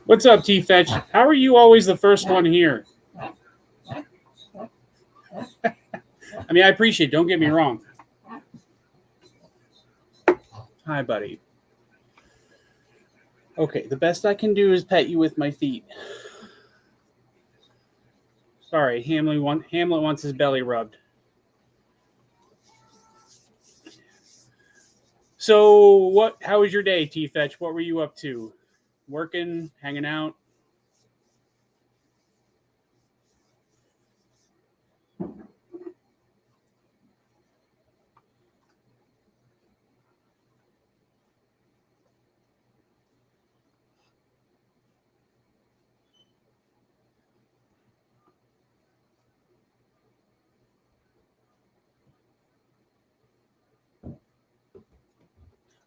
What's up, T-Fetch? How are you always the first one here? I mean, I appreciate it. Don't get me wrong. Hi, buddy. Okay, the best I can do is pet you with my feet. Sorry, Hamlet wants his belly rubbed. So, how was your day, T-Fetch? What were you up to? Working, hanging out?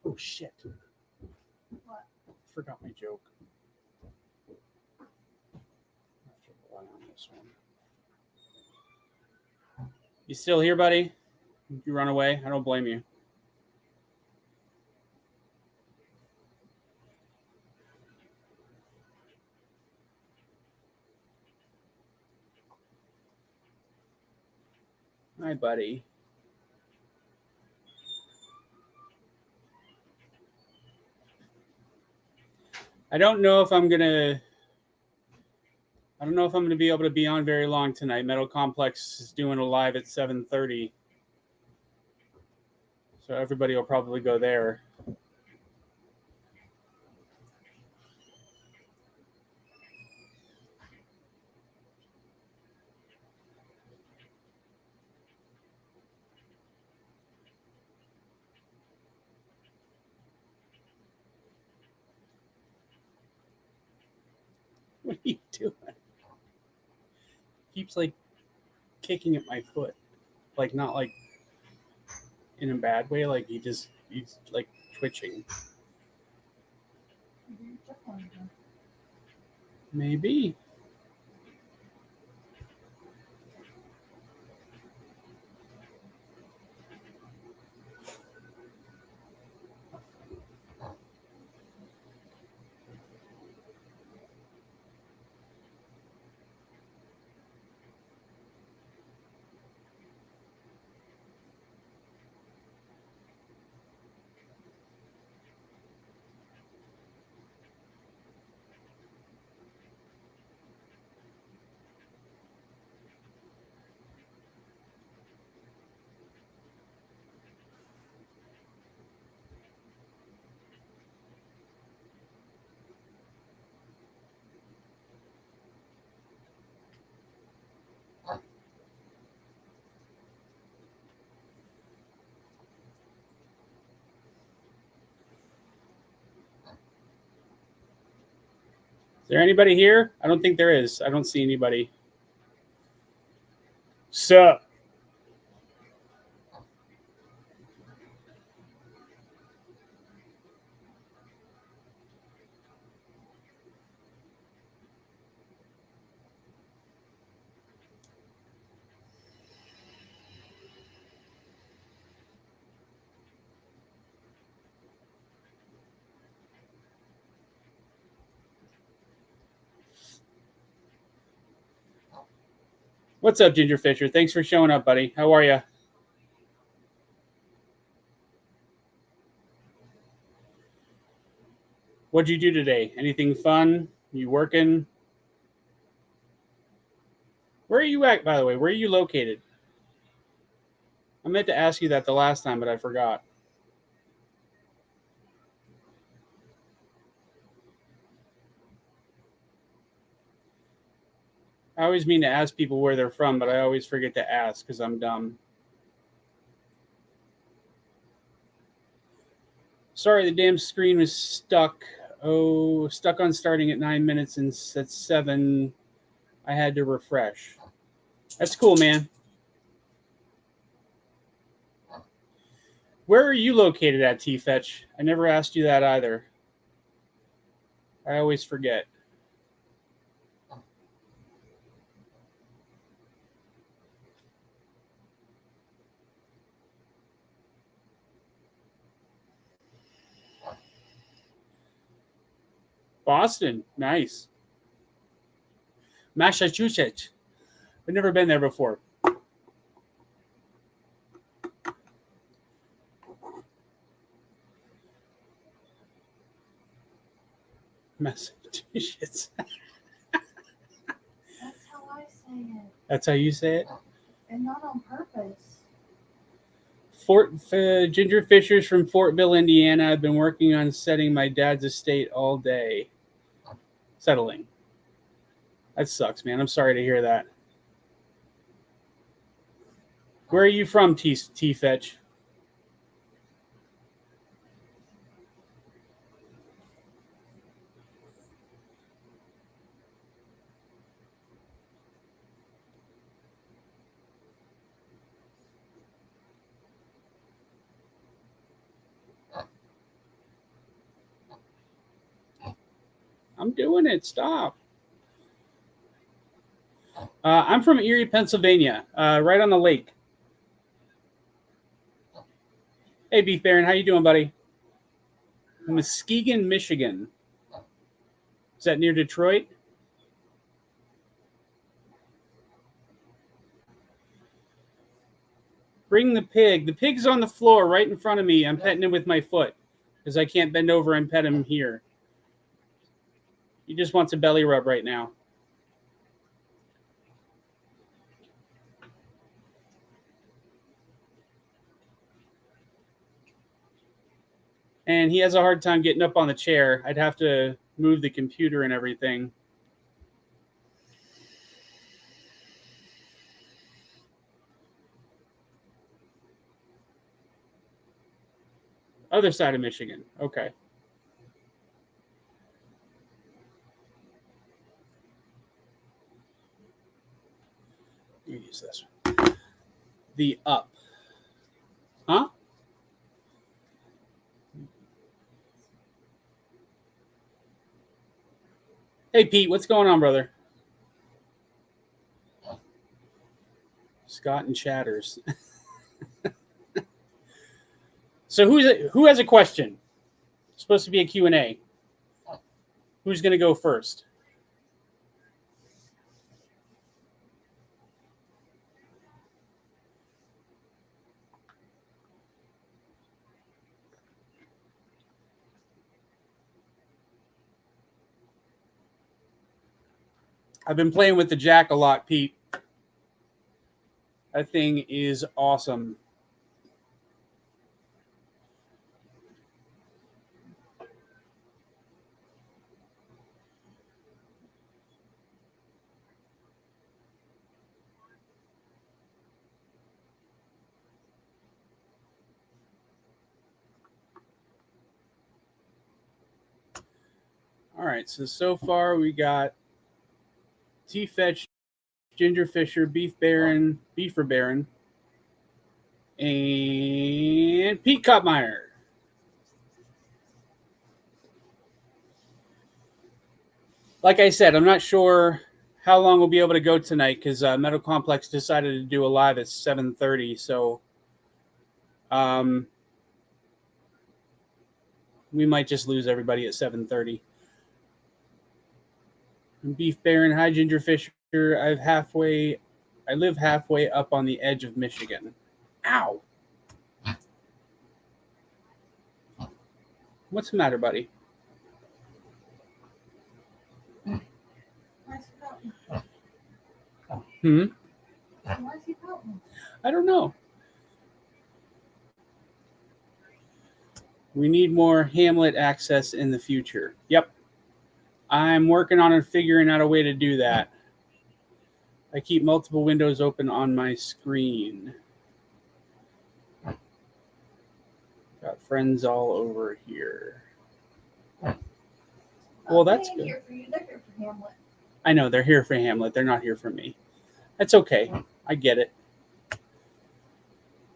Oh, shit. What? Forgot my joke. You still here, buddy? You run away? I don't blame you. Hi, buddy. I don't know if I'm gonna be able to be on very long tonight. Metal Complex is doing a live at 7:30, so everybody will probably go there. What are you doing? Keeps like kicking at my foot, like not like in a bad way. Like he's like twitching. Maybe. Is there anybody here? I don't think there is. I don't see anybody. Sup? What's up, Ginger Fisher? Thanks for showing up, buddy. How are you? What'd you do today? Anything fun? You working? Where are you at, by the way? Where are you located? I meant to ask you that the last time, but I forgot. I always mean to ask people where they're from, but I always forget to ask because I'm dumb. Sorry, the damn screen was stuck. Oh, stuck on starting at 9 minutes and at 7. I had to refresh. That's cool, man. Where are you located at, T-Fetch? I never asked you that either. I always forget. Boston, nice. Massachusetts. I've never been there before. Massachusetts. That's how I say it. That's how you say it? And not on purpose. Ginger Fishers from Fortville, Indiana. I've been working on setting my dad's estate all day. Settling. That sucks, man. I'm sorry to hear that. Where are you from, T-Fetch? I'm doing it. Stop. I'm from Erie, Pennsylvania, right on the lake. Hey, Beef Baron, how you doing, buddy? Muskegon, Michigan. Is that near Detroit? Bring the pig. The pig's on the floor right in front of me. I'm petting him with my foot because I can't bend over and pet him here. He just wants a belly rub right now. And he has a hard time getting up on the chair. I'd have to move the computer and everything. Other side of Michigan. Okay. You use this one. The up. Huh? Hey, Pete, what's going on, brother? Scott and Chatters. So who has a question? It's supposed to be a Q&A. Who's going to go first? I've been playing with the jack a lot, Pete. That thing is awesome. All right, so far we got T-Fetch, Ginger Fisher, Beefer Baron, and Pete Kottmeyer. Like I said, I'm not sure how long we'll be able to go tonight because Metal Complex decided to do a live at 7:30. So we might just lose everybody at 7:30. Beef Baron, hi Ginger Fisher. I live halfway up on the edge of Michigan. Ow! What's the matter, buddy? Hmm? I don't know. We need more Hamlet access in the future. Yep. I'm working on figuring out a way to do that. I keep multiple windows open on my screen. Got friends all over here. Well, that's good. Here for you. They're here for Hamlet. I know, they're here for Hamlet. They're not here for me. That's okay. I get it.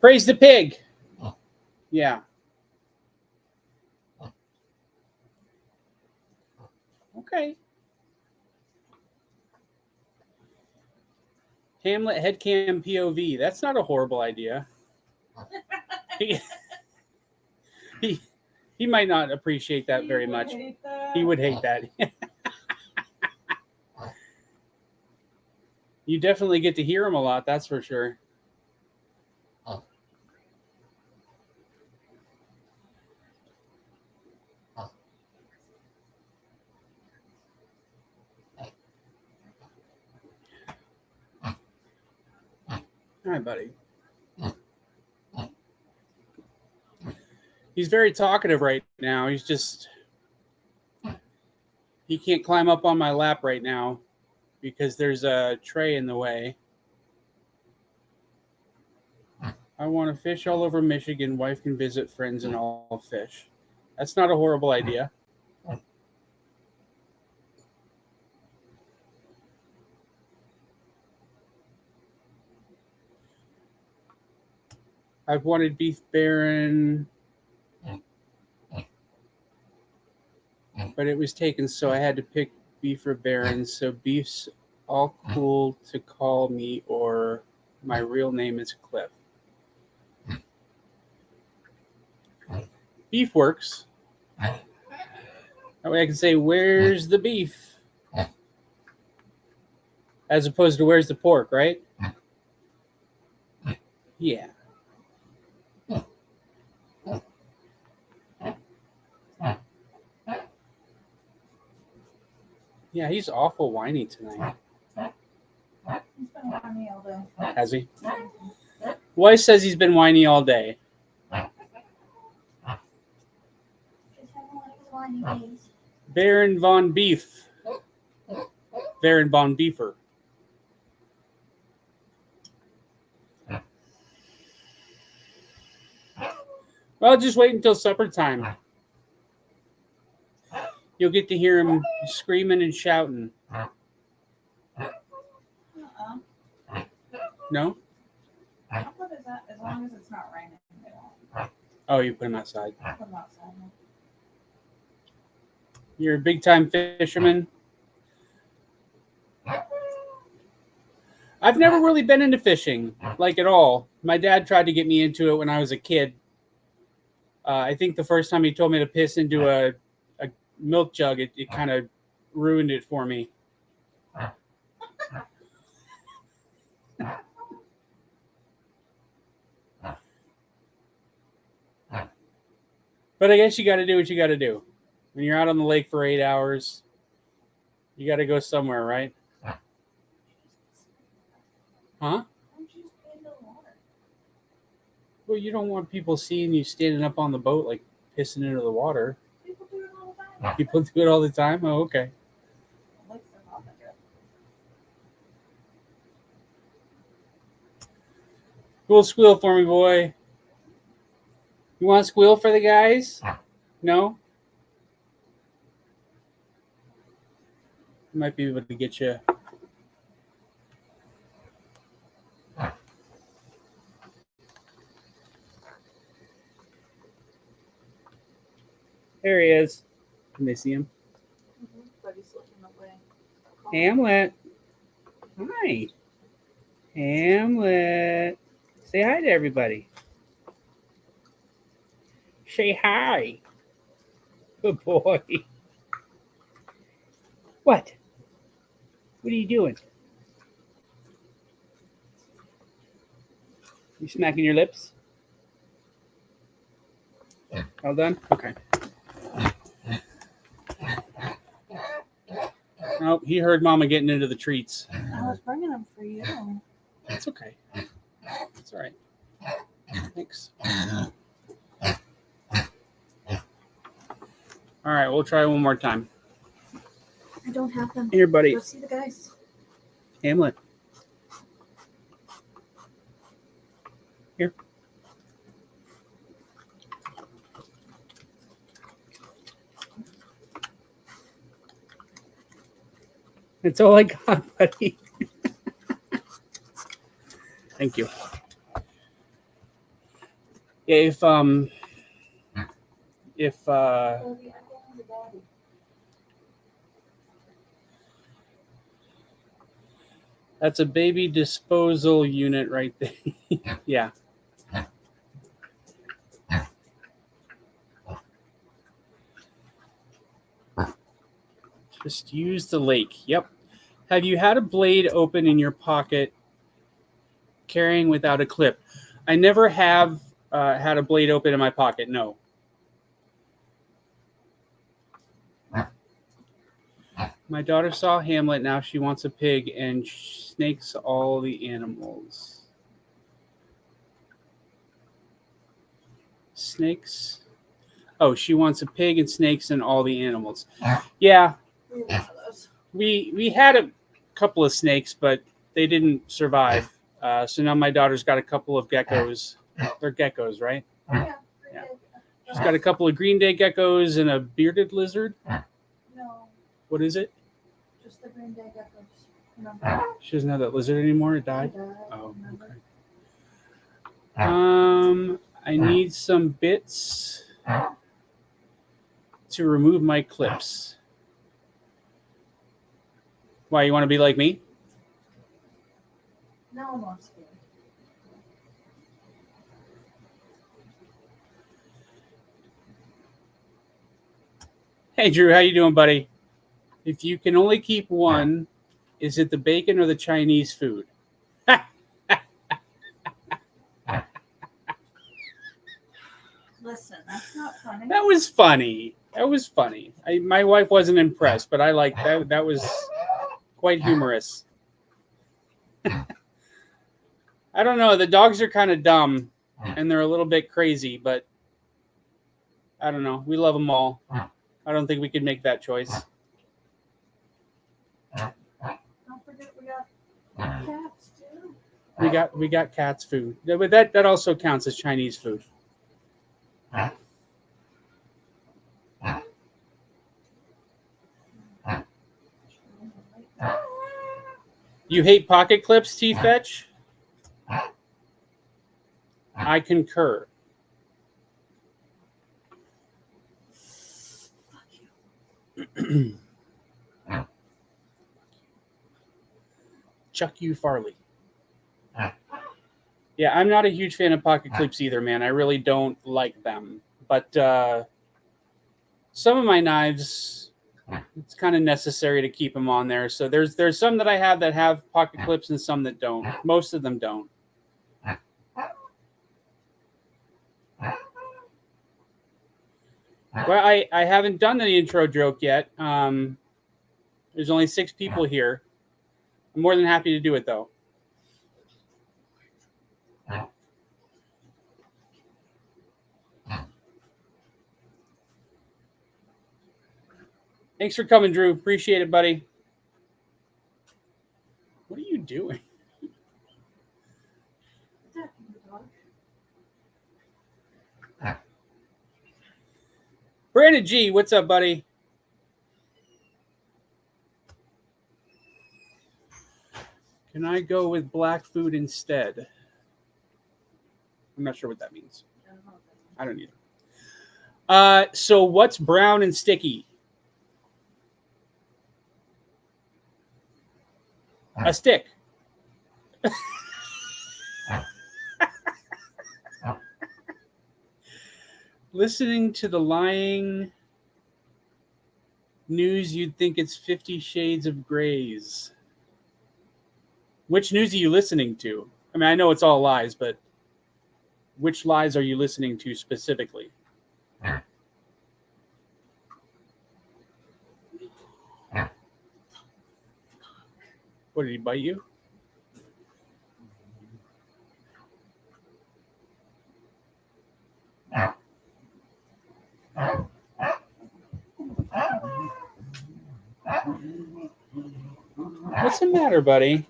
Praise the pig. Yeah. Okay. Hamlet headcam POV. That's not a horrible idea. He might not appreciate that very much. Hate that. He would hate that. You definitely get to hear him a lot, that's for sure. Hi, buddy. He's very talkative right now. He can't climb up on my lap right now because there's a tray in the way. I want to fish all over Michigan. Wife can visit friends and all fish. That's not a horrible idea. I've wanted beef Baron, but it was taken, so I had to pick beef or Baron. So beef's all cool to call me, or my real name is Cliff. Beef works. That way I can say, where's the beef? As opposed to where's the pork, right? Yeah. Yeah, he's awful whiny tonight. He's been whiny all day. Has he? Wife says he's been whiny all day. Just having one of his whiny days. Baron von Beef. Baron von Beefer. Well, just wait until supper time. You'll get to hear him screaming and shouting. No? I'll put it out as long as it's not raining. They won't. Oh, you put him outside. Put them outside. You're a big time fisherman. I've never really been into fishing, like at all. My dad tried to get me into it when I was a kid. I think the first time he told me to piss into a milk jug, it kind of ruined it for me. But I guess you got to do what you got to do. When you're out on the lake for 8 hours, you got to go somewhere, right? Huh? Well, you don't want people seeing you standing up on the boat like pissing into the water. People do it all the time. People do it all the time? Oh, okay. Cool squeal for me, boy. You want to squeal for the guys? No? Might be able to get you. There he is. Can they see him? But he's looking away. Hamlet. Hi. Hamlet. Say hi to everybody. Say hi. Good boy. What? What are you doing? You smacking your lips? All done? Okay. Oh, he heard Mama getting into the treats. I was bringing them for you. That's okay. It's all right. Thanks. All right, we'll try one more time. I don't have them. Here, buddy. Go see the guys. Hamlet. Here. That's all I got, buddy. Thank you. If that's a baby disposal unit right there. Yeah. Just use the lake. Yep. Have you had a blade open in your pocket carrying without a clip? I never have had a blade open in my pocket, no. My daughter saw Hamlet, now she wants a pig and snakes all the animals. Snakes? Oh, she wants a pig and snakes and all the animals. Yeah. We had a couple of snakes, but they didn't survive. So now my daughter's got a couple of geckos. They're geckos, right? Yeah. She's got a couple of green day geckos and a bearded lizard. No, What is it? just the green day geckos. Remember? She doesn't have that lizard anymore. It died. Oh, Remember? okay. I need some bits to remove my clips. Why, you want to be like me? No, I'm not scared. Hey, Drew, how you doing, buddy? If you can only keep one, is it the bacon or the Chinese food? Listen, that's not funny. That was funny. That was funny. My wife wasn't impressed, but I liked that. That was quite humorous. I don't know. The dogs are kind of dumb, and they're a little bit crazy, but I don't know. We love them all. I don't think we could make that choice. Don't forget we got cats too. We got cats' food, but that also counts as Chinese food. You hate pocket clips, T-Fetch? I concur. Chuck you Farley. Yeah, I'm not a huge fan of pocket clips either, man. I really don't like them. But some of my knives, it's kind of necessary to keep them on there. So there's some that I have that have pocket clips and some that don't. Most of them don't. Well, I haven't done the intro joke yet. There's only 6 people here. I'm more than happy to do it, though. Thanks for coming, Drew. Appreciate it, buddy. What are you doing? Brandon G, what's up, buddy? Can I go with black food instead? I'm not sure what that means. I don't either. So what's brown and sticky? A stick. Listening to the lying news, you'd think it's 50 Shades of Grays. Which news are you listening to? I mean, I know it's all lies, but which lies are you listening to specifically? What, did he bite you? What's the matter, buddy?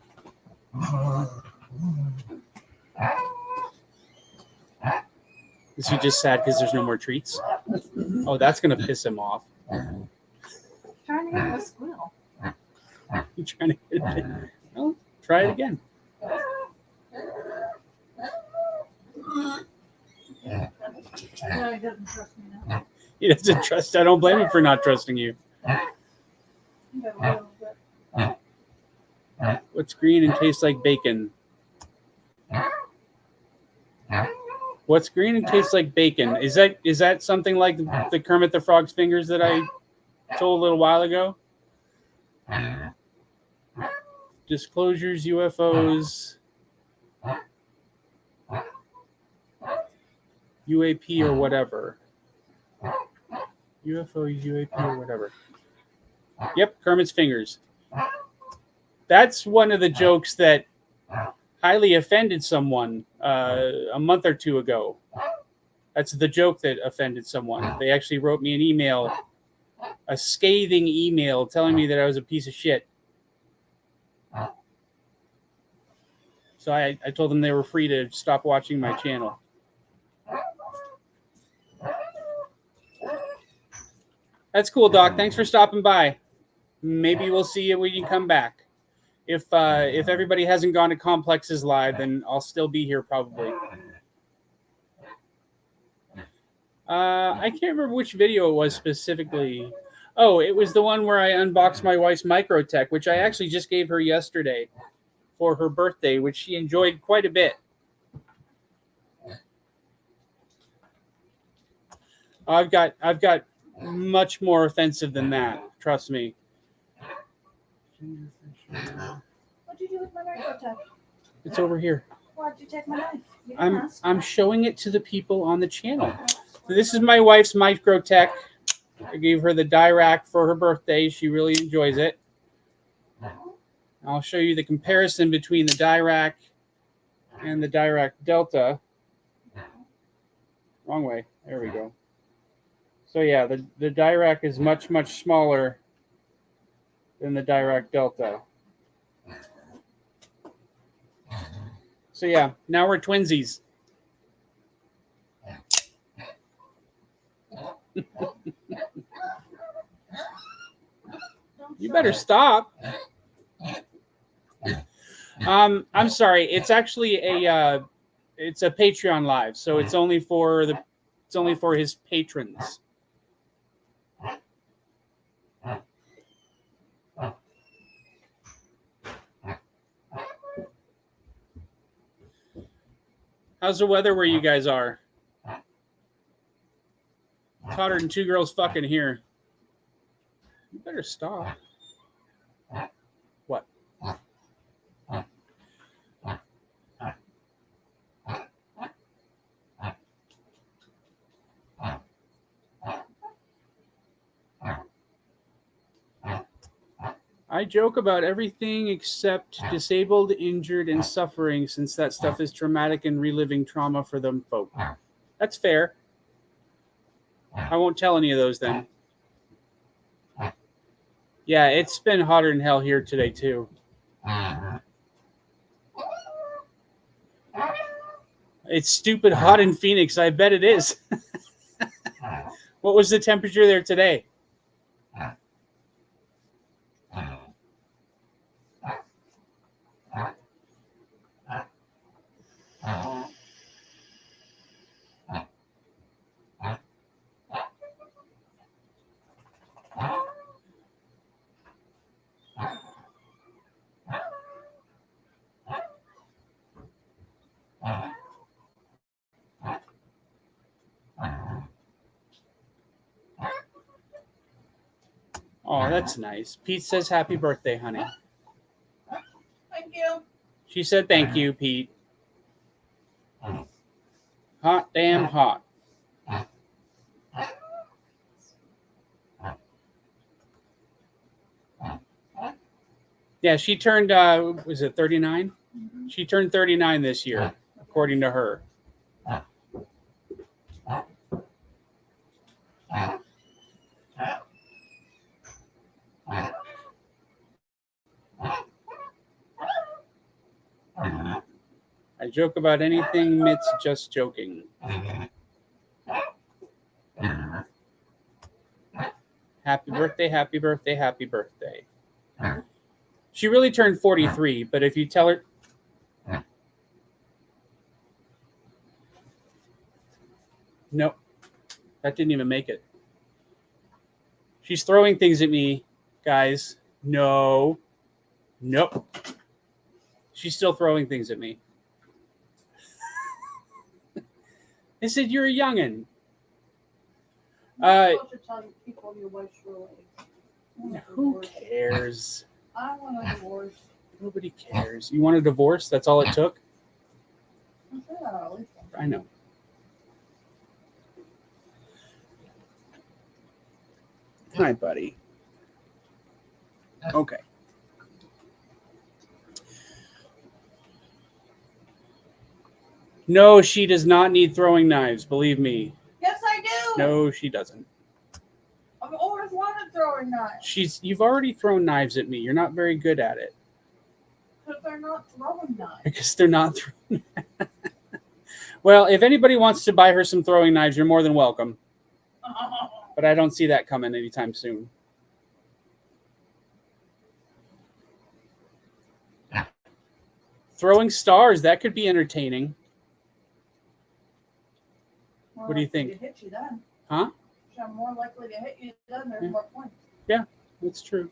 Is he just sad because there's no more treats? Oh, that's going to piss him off. Trying to get a squirrel. You trying to get it? Well, try it again. No, he doesn't trust me now. He doesn't trust. I don't blame him for not trusting you. But a little bit. What's green and tastes like bacon? What's green and tastes like bacon? Is that something like the Kermit the Frog's fingers that I told a little while ago? Disclosures, UFOs, UAP or whatever. UFO, UAP or whatever. Yep, Kermit's fingers. That's one of the jokes that highly offended someone a month or two ago. That's the joke that offended someone. They actually wrote me an email, a scathing email telling me that I was a piece of shit. So I told them they were free to stop watching my channel. That's cool, Doc. Thanks for stopping by. Maybe we'll see you when you come back. If everybody hasn't gone to Complexes Live, then I'll still be here probably. I can't remember which video it was specifically. Oh, it was the one where I unboxed my wife's Microtech, which I actually just gave her yesterday for her birthday, which she enjoyed quite a bit. I've got much more offensive than that. Trust me. What'd you do with my Microtech? It's over here. Why'd you take my knife? I'm showing it to the people on the channel. So this is my wife's Microtech. I gave her the Dirac for her birthday. She really enjoys it. I'll show you the comparison between the Dirac and the Dirac Delta. Wrong way. There we go. So yeah, the Dirac is much, much smaller than the Dirac Delta. So yeah, now we're twinsies. You better stop. I'm sorry. It's actually it's a Patreon live, so it's only for his patrons. How's the weather where you guys are? It's hotter than two girls fucking here. You better stop. What? I joke about everything except disabled, injured, and suffering, since that stuff is traumatic and reliving trauma for them folk. That's fair. I won't tell any of those then. Yeah, it's been hotter than hell here today, too. It's stupid hot in Phoenix. I bet it is. What was the temperature there today? Oh, that's nice. Pete says happy birthday, honey. Thank you. She said thank you, Pete. Hot damn hot. Yeah, she turned, was it 39? Mm-hmm. She turned 39 this year, according to her. I joke about anything, Mitt's just joking. Happy birthday, happy birthday, happy birthday. She really turned 43, but if you tell her... Nope. That didn't even make it. She's throwing things at me, guys. No. Nope. She's still throwing things at me. I said, you're a youngin'. You're supposed to tell people your wife's related. Who cares? I want a divorce. Nobody cares. You want a divorce? That's all it took? I know. Hi, buddy. Okay. No, she does not need throwing knives. Believe me. Yes, I do. No, she doesn't. I've always wanted throwing knives. You've already thrown knives at me. You're not very good at it. Because they're not throwing knives. Because they're not throwing. Well, if anybody wants to buy her some throwing knives, you're more than welcome. But I don't see that coming anytime soon. Throwing stars, that could be entertaining. More what do you think? To hit you then. Huh? I'm more likely to hit you then. There's more points. Yeah, that's true.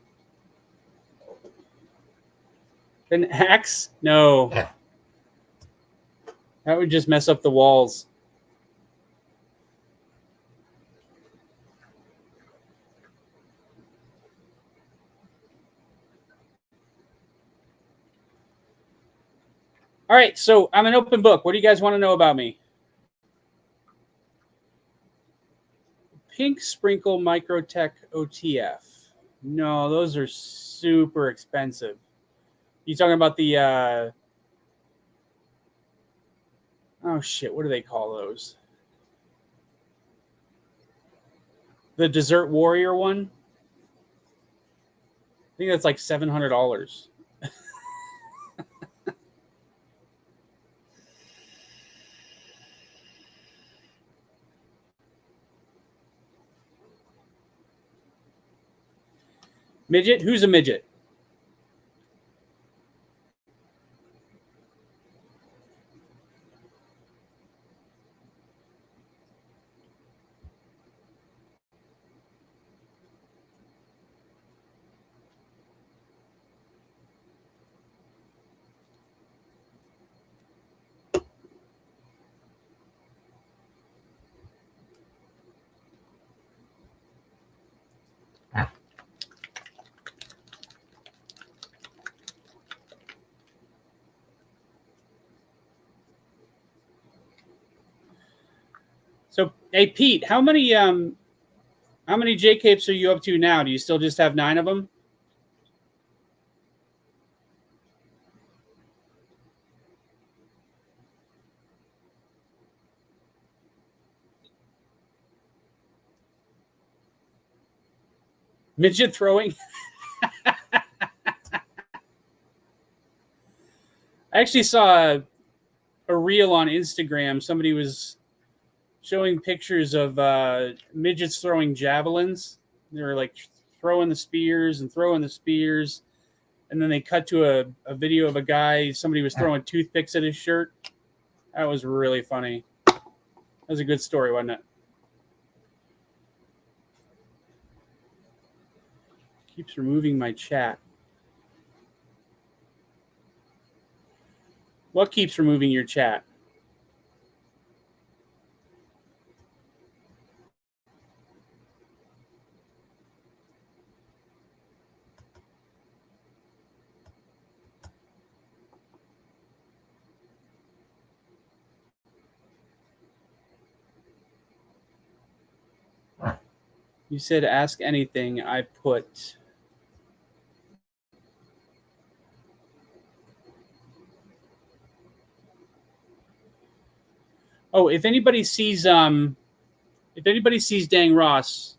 An axe? No. That would just mess up the walls. All right, so I'm an open book. What do you guys want to know about me? Pink Sprinkle Microtech OTF. No, those are super expensive. You talking about the oh shit, what do they call those? The Desert Warrior one? I think that's like $700. Midget? Who's a midget? So, hey Pete, how many J capes are you up to now? Do you still just have 9 of them? Midget throwing? I actually saw a reel on Instagram. Somebody was showing pictures of midgets throwing javelins. They were like throwing the spears and throwing the spears. And then they cut to a video of a guy, somebody was throwing toothpicks at his shirt. That was really funny. That was a good story, wasn't it? Keeps removing my chat. What keeps removing your chat? You said ask anything. I put. Oh, if anybody sees Dang Ross,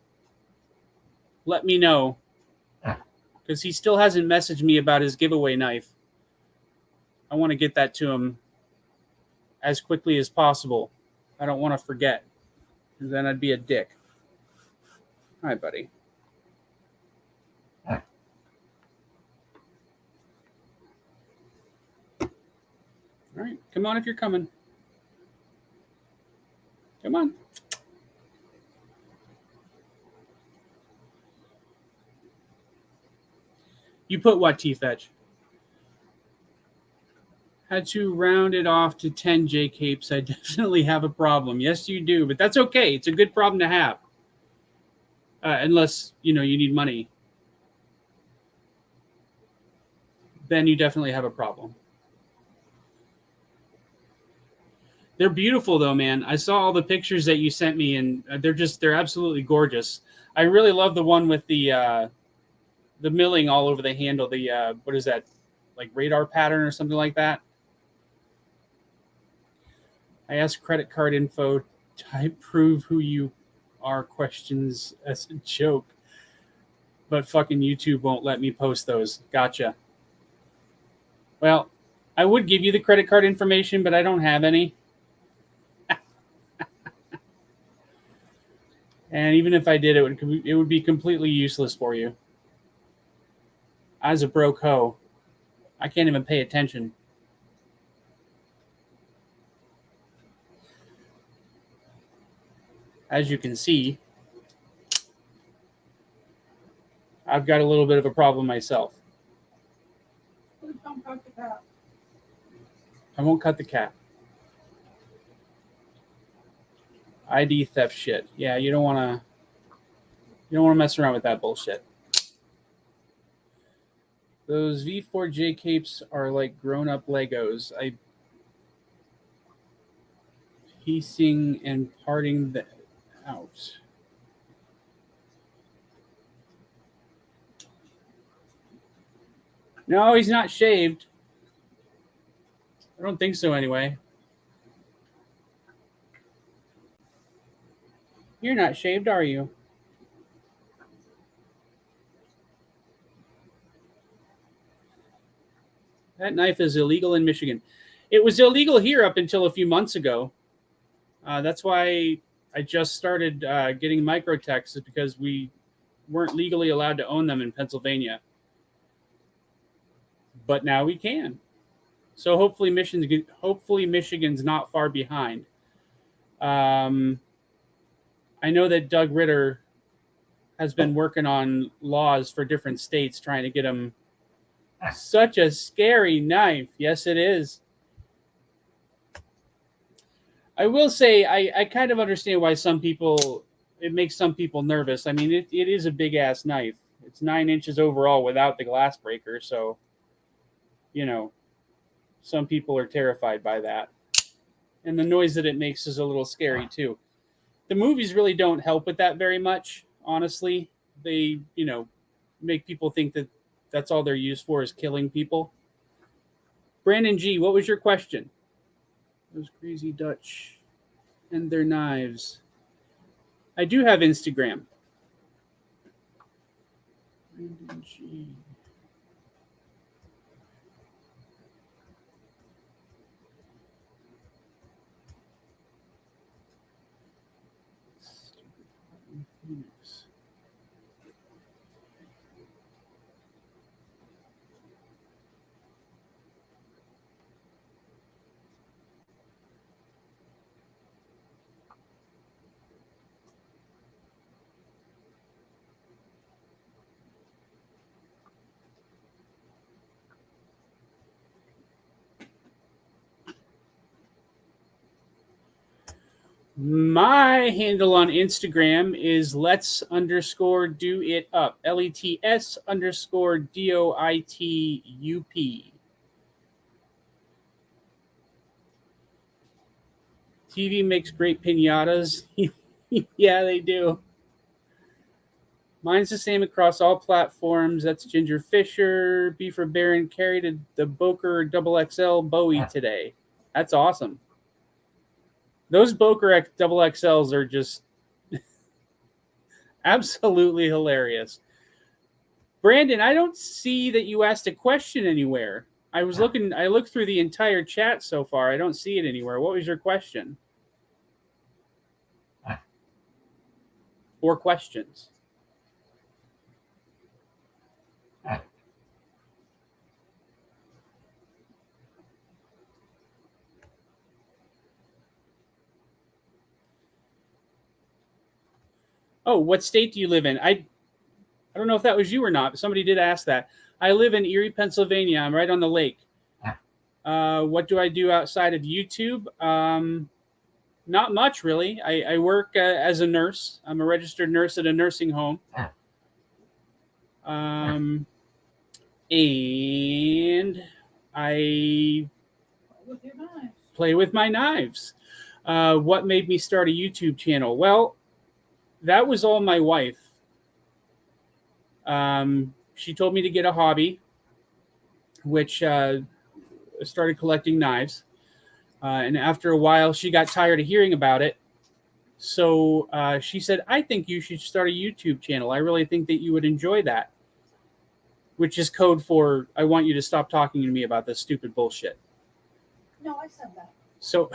let me know. Because he still hasn't messaged me about his giveaway knife. I want to get that to him as quickly as possible. I don't want to forget. Because then I'd be a dick. Hi, buddy. All right. Come on if you're coming. Come on. You put what, T-Fetch? Had to round it off to 10 J capes. I definitely have a problem. Yes, you do, but that's okay. It's a good problem to have. Unless, you need money. then you definitely have a problem. They're beautiful though, man. I saw all the pictures that you sent me, and they're absolutely gorgeous. I really love the one with the milling all over the handle. The what is that, like radar pattern or something like that? I asked credit card info, type prove who you are questions as a joke, but fucking YouTube won't let me post those. Gotcha. Well, I would give you the credit card information, but I don't have any. And even if I did, it would be completely useless for you. As a broke hoe, I can't even pay attention. As you can see, I've got a little bit of a problem myself. Please don't cut the cat. I won't cut the cat. ID theft shit. Yeah, you don't want to mess around with that bullshit. Those V4J capes are like grown-up Legos. I piecing and parting them out. No, he's not shaved. I don't think so anyway. You're not shaved, are you? That knife is illegal in Michigan. It was illegal here up until a few months ago. That's why I just started getting microtechs, is because we weren't legally allowed to own them in Pennsylvania. But now we can. So hopefully Michigan's not far behind. I know that Doug Ritter has been working on laws for different states, trying to get them. Such a scary knife. Yes, it is. I will say I kind of understand why it makes some people nervous. I mean, it is a big ass knife. It's 9 inches overall without the glass breaker. So, some people are terrified by that. And the noise that it makes is a little scary too. The movies really don't help with that very much, honestly. They, make people think that that's all they're used for is killing people. Brandon G, what was your question? Those crazy Dutch and their knives. I do have Instagram. Brandon G. Phoenix. My handle on Instagram is let's_do_it_up. LETS_DOITUP. TV makes great pinatas. Yeah, they do. Mine's the same across all platforms. That's Ginger Fisher. B for Baron carried the Boker XXL Bowie today. That's awesome. Those Boker XXLs are just absolutely hilarious. Brandon, I don't see that you asked a question anywhere. I looked through the entire chat so far. I don't see it anywhere. What was your question? Or questions? Oh, what state do you live in? I don't know if that was you or not, but somebody did ask that. I live in Erie, Pennsylvania. I'm right on the lake. What do I do outside of YouTube? Not much, really. I work as a nurse. I'm a registered nurse at a nursing home. and I With your knife. play with my knives. What made me start a YouTube channel? Well, that was all my wife. She told me to get a hobby, which started collecting knives. And after a while, she got tired of hearing about it. So she said, I think you should start a YouTube channel. I really think that you would enjoy that, which is code for I want you to stop talking to me about this stupid bullshit. No, I said that. So,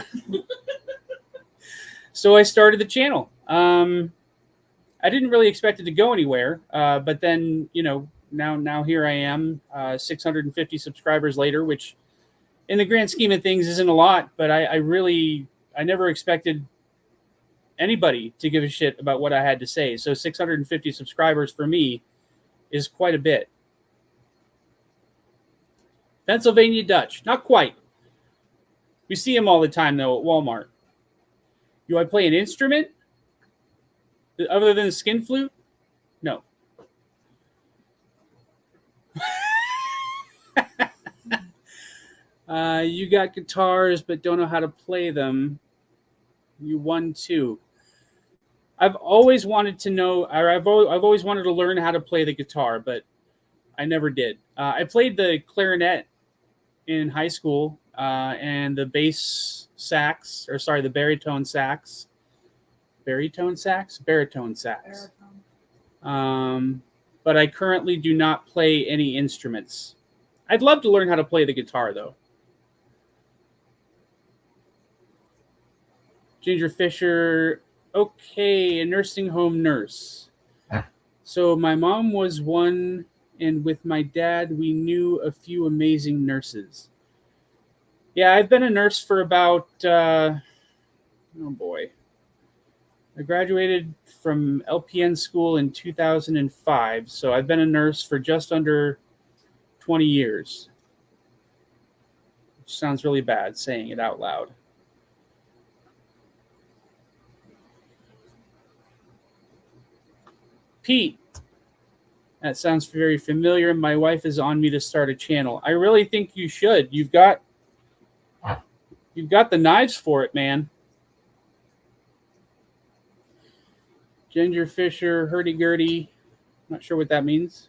so I started the channel. I didn't really expect it to go anywhere, but then now here I am, 650 subscribers later, which in the grand scheme of things isn't a lot, but I never expected anybody to give a shit about what I had to say. So 650 subscribers for me is quite a bit. Pennsylvania Dutch, not quite. We see them all the time though at Walmart. Do I play an instrument other than the skin flute? No. You got guitars but don't know how to play them. You won too. I've always wanted to know, or I've always wanted to learn how to play the guitar, but I never did. I played the clarinet in high school and the bass sax, or sorry, the baritone sax. Baritone sax? Baritone sax. But I currently do not play any instruments. I'd love to learn how to play the guitar, though. Ginger Fisher, okay, a nursing home nurse. So my mom was one, and with my dad, we knew a few amazing nurses. Yeah, I've been a nurse for about, oh boy. I graduated from LPN school in 2005, so I've been a nurse for just under 20 years. Which sounds really bad saying it out loud. Pete, that sounds very familiar. My wife is on me to start a channel. I really think you should. You've got the knives for it, man. Ginger Fisher, hurdy-gurdy. Not sure what that means.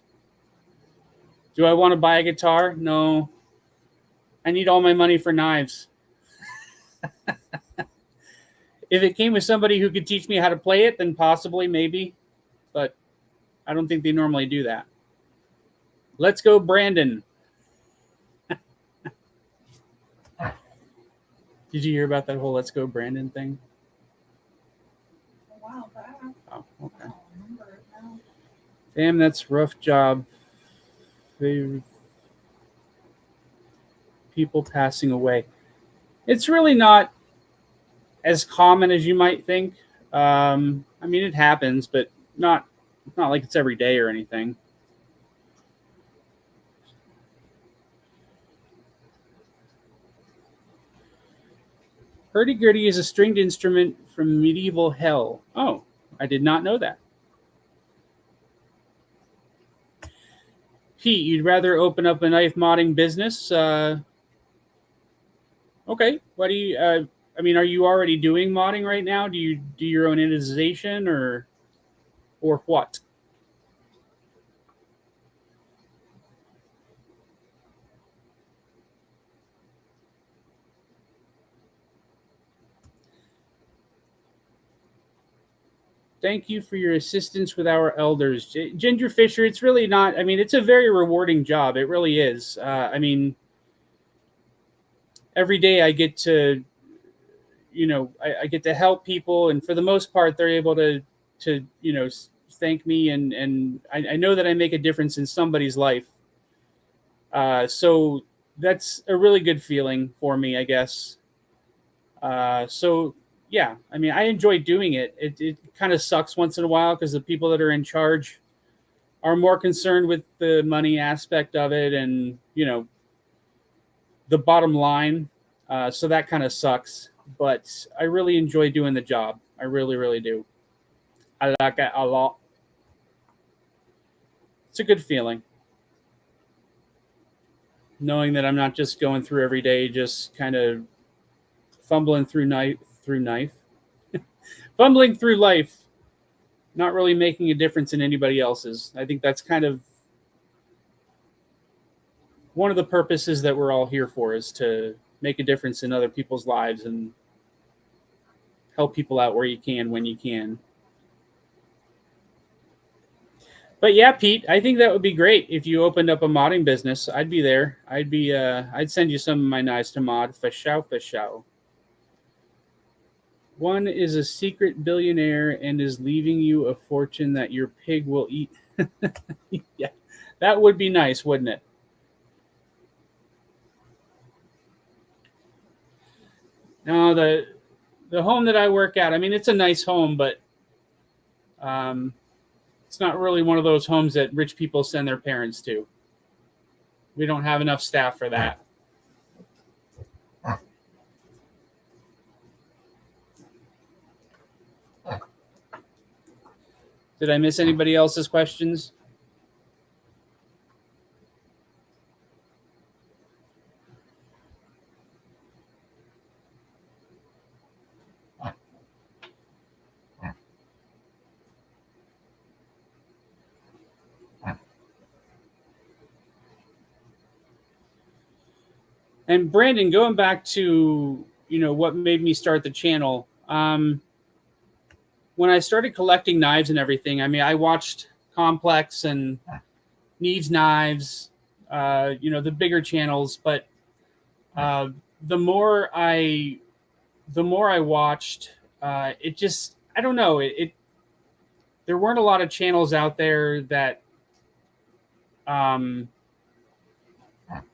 Do I want to buy a guitar? No. I need all my money for knives. If it came with somebody who could teach me how to play it, then possibly, maybe. But I don't think they normally do that. Let's go, Brandon. Did you hear about that whole Let's Go, Brandon thing? A while back. Oh, okay. I don't remember it now. Damn, that's rough job. People passing away. It's really not as common as you might think. I mean, it happens, but not like it's every day or anything. Hurdy-gurdy is a stringed instrument from medieval hell. Oh, I did not know that. Pete, you'd rather open up a knife modding business? Okay. What do you? I mean, are you already doing modding right now? Do you do your own initialization or what? Thank you for your assistance with our elders. Ginger Fisher, it's really not, I mean, it's a very rewarding job. It really is. I mean, every day I get to, I get to help people. And for the most part, they're able to thank me. And I know that I make a difference in somebody's life. So that's a really good feeling for me, I guess. So yeah, I mean, I enjoy doing it. It kind of sucks once in a while because the people that are in charge are more concerned with the money aspect of it and, the bottom line. So that kind of sucks. But I really enjoy doing the job. I really, really do. I like it a lot. It's a good feeling. knowing that I'm not just going through every day, just kind of fumbling through fumbling through life, not really making a difference in anybody else's. I think that's kind of one of the purposes that we're all here for, is to make a difference in other people's lives and help people out where you can, when you can. But yeah, Pete, I think that would be great if you opened up a modding business. I'd be there. I'd send you some of my knives to mod. For show. One is a secret billionaire and is leaving you a fortune that your pig will eat. Yeah, that would be nice, wouldn't it? No, the home that I work at, I mean, it's a nice home, but um, it's not really one of those homes that rich people send their parents to. We don't have enough staff for that. Did I miss anybody else's questions? And Brandon, going back to what made me start the channel. When I started collecting knives and everything, I mean, I watched Complex and Neves Knives, the bigger channels. But the more I watched, it just, I don't know, there weren't a lot of channels out there that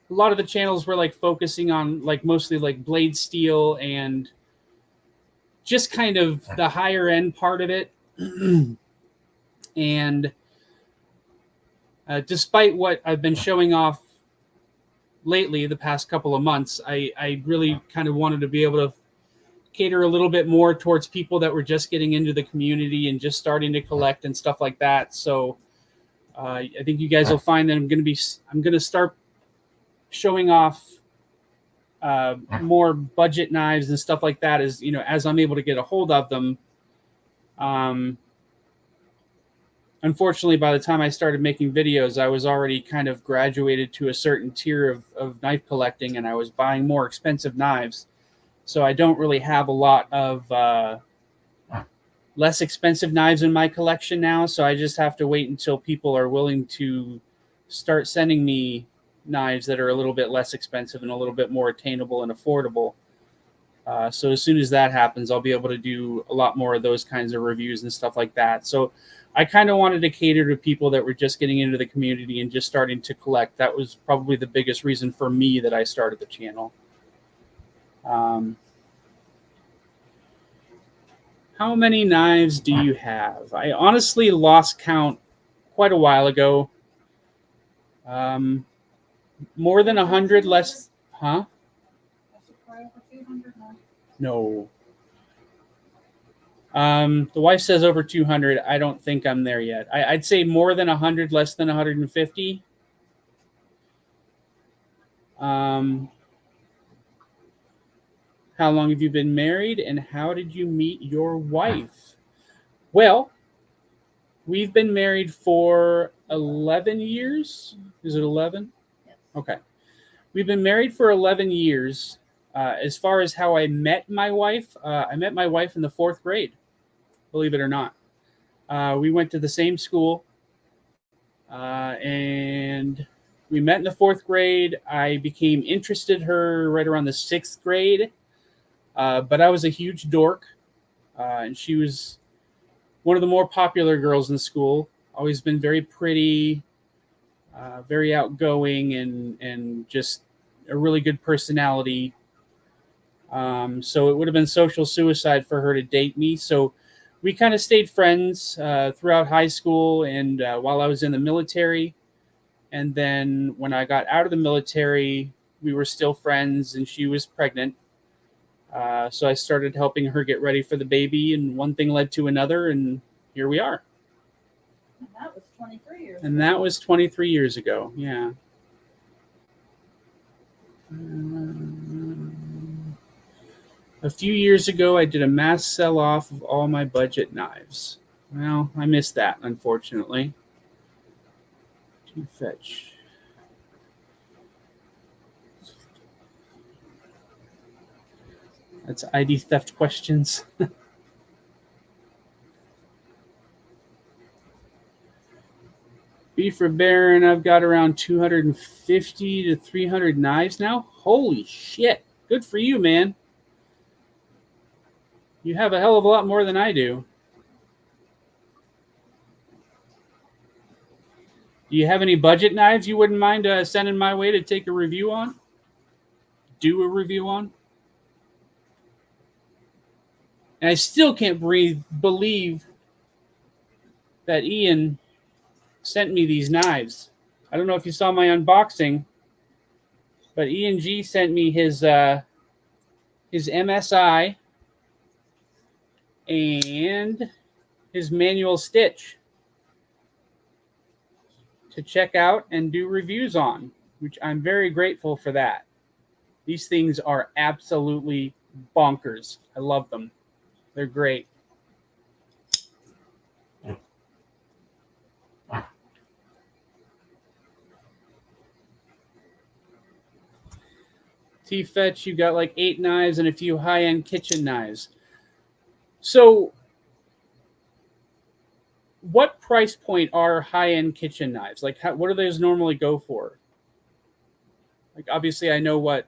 a lot of the channels were like focusing on like mostly like blade steel and just kind of the higher end part of it. And despite what I've been showing off lately, the past couple of months, I really kind of wanted to be able to cater a little bit more towards people that were just getting into the community and just starting to collect and stuff like that. So I think you guys will find that I'm going to start showing off more budget knives and stuff like that, as I'm able to get a hold of them. Unfortunately, by the time I started making videos, I was already kind of graduated to a certain tier of knife collecting, and I was buying more expensive knives. So I don't really have a lot of less expensive knives in my collection now. So I just have to wait until people are willing to start sending me knives that are a little bit less expensive and a little bit more attainable and affordable. So as soon as that happens, I'll be able to do a lot more of those kinds of reviews and stuff like that. So I kind of wanted to cater to people that were just getting into the community and just starting to collect. That was probably the biggest reason for me that I started the channel. How many knives do you have? I honestly lost count quite a while ago. More than 100, less, huh? No. The wife says over 200. I don't think I'm there yet. I'd say more than 100, less than 150. How long have you been married, and how did you meet your wife? Well, we've been married for 11 years. Is it 11? Yes. Okay. We've been married for 11 years. As far as how I met my wife, I met my wife in the 4th grade, believe it or not. We went to the same school, and we met in the 4th grade. I became interested in her right around the 6th grade, but I was a huge dork, and she was one of the more popular girls in school. Always been very pretty, very outgoing, and just a really good personality. So it would have been social suicide for her to date me. So we kind of stayed friends throughout high school and while I was in the military. And then when I got out of the military, we were still friends, and she was pregnant. So I started helping her get ready for the baby, and one thing led to another, and here we are. And that was 23 years ago. And that was 23 years ago, yeah. A few years ago, I did a mass sell-off of all my budget knives. Well, I missed that, unfortunately. To fetch. That's ID theft questions. Beef Baron, I've got around 250 to 300 knives now. Holy shit. Good for you, man. You have a hell of a lot more than I do. Do you have any budget knives you wouldn't mind sending my way to take a review on? Do a review on? And I still can't believe that Ian sent me these knives. I don't know if you saw my unboxing, but Ian G sent me his MSI and his manual stitch to check out and do reviews on, which I'm very grateful for that. These things are absolutely bonkers. I love them. They're great. T-Fetch, you got like 8 knives and a few high-end kitchen knives. So what price point are high-end kitchen knives? Like, what do those normally go for? Like, obviously, I know what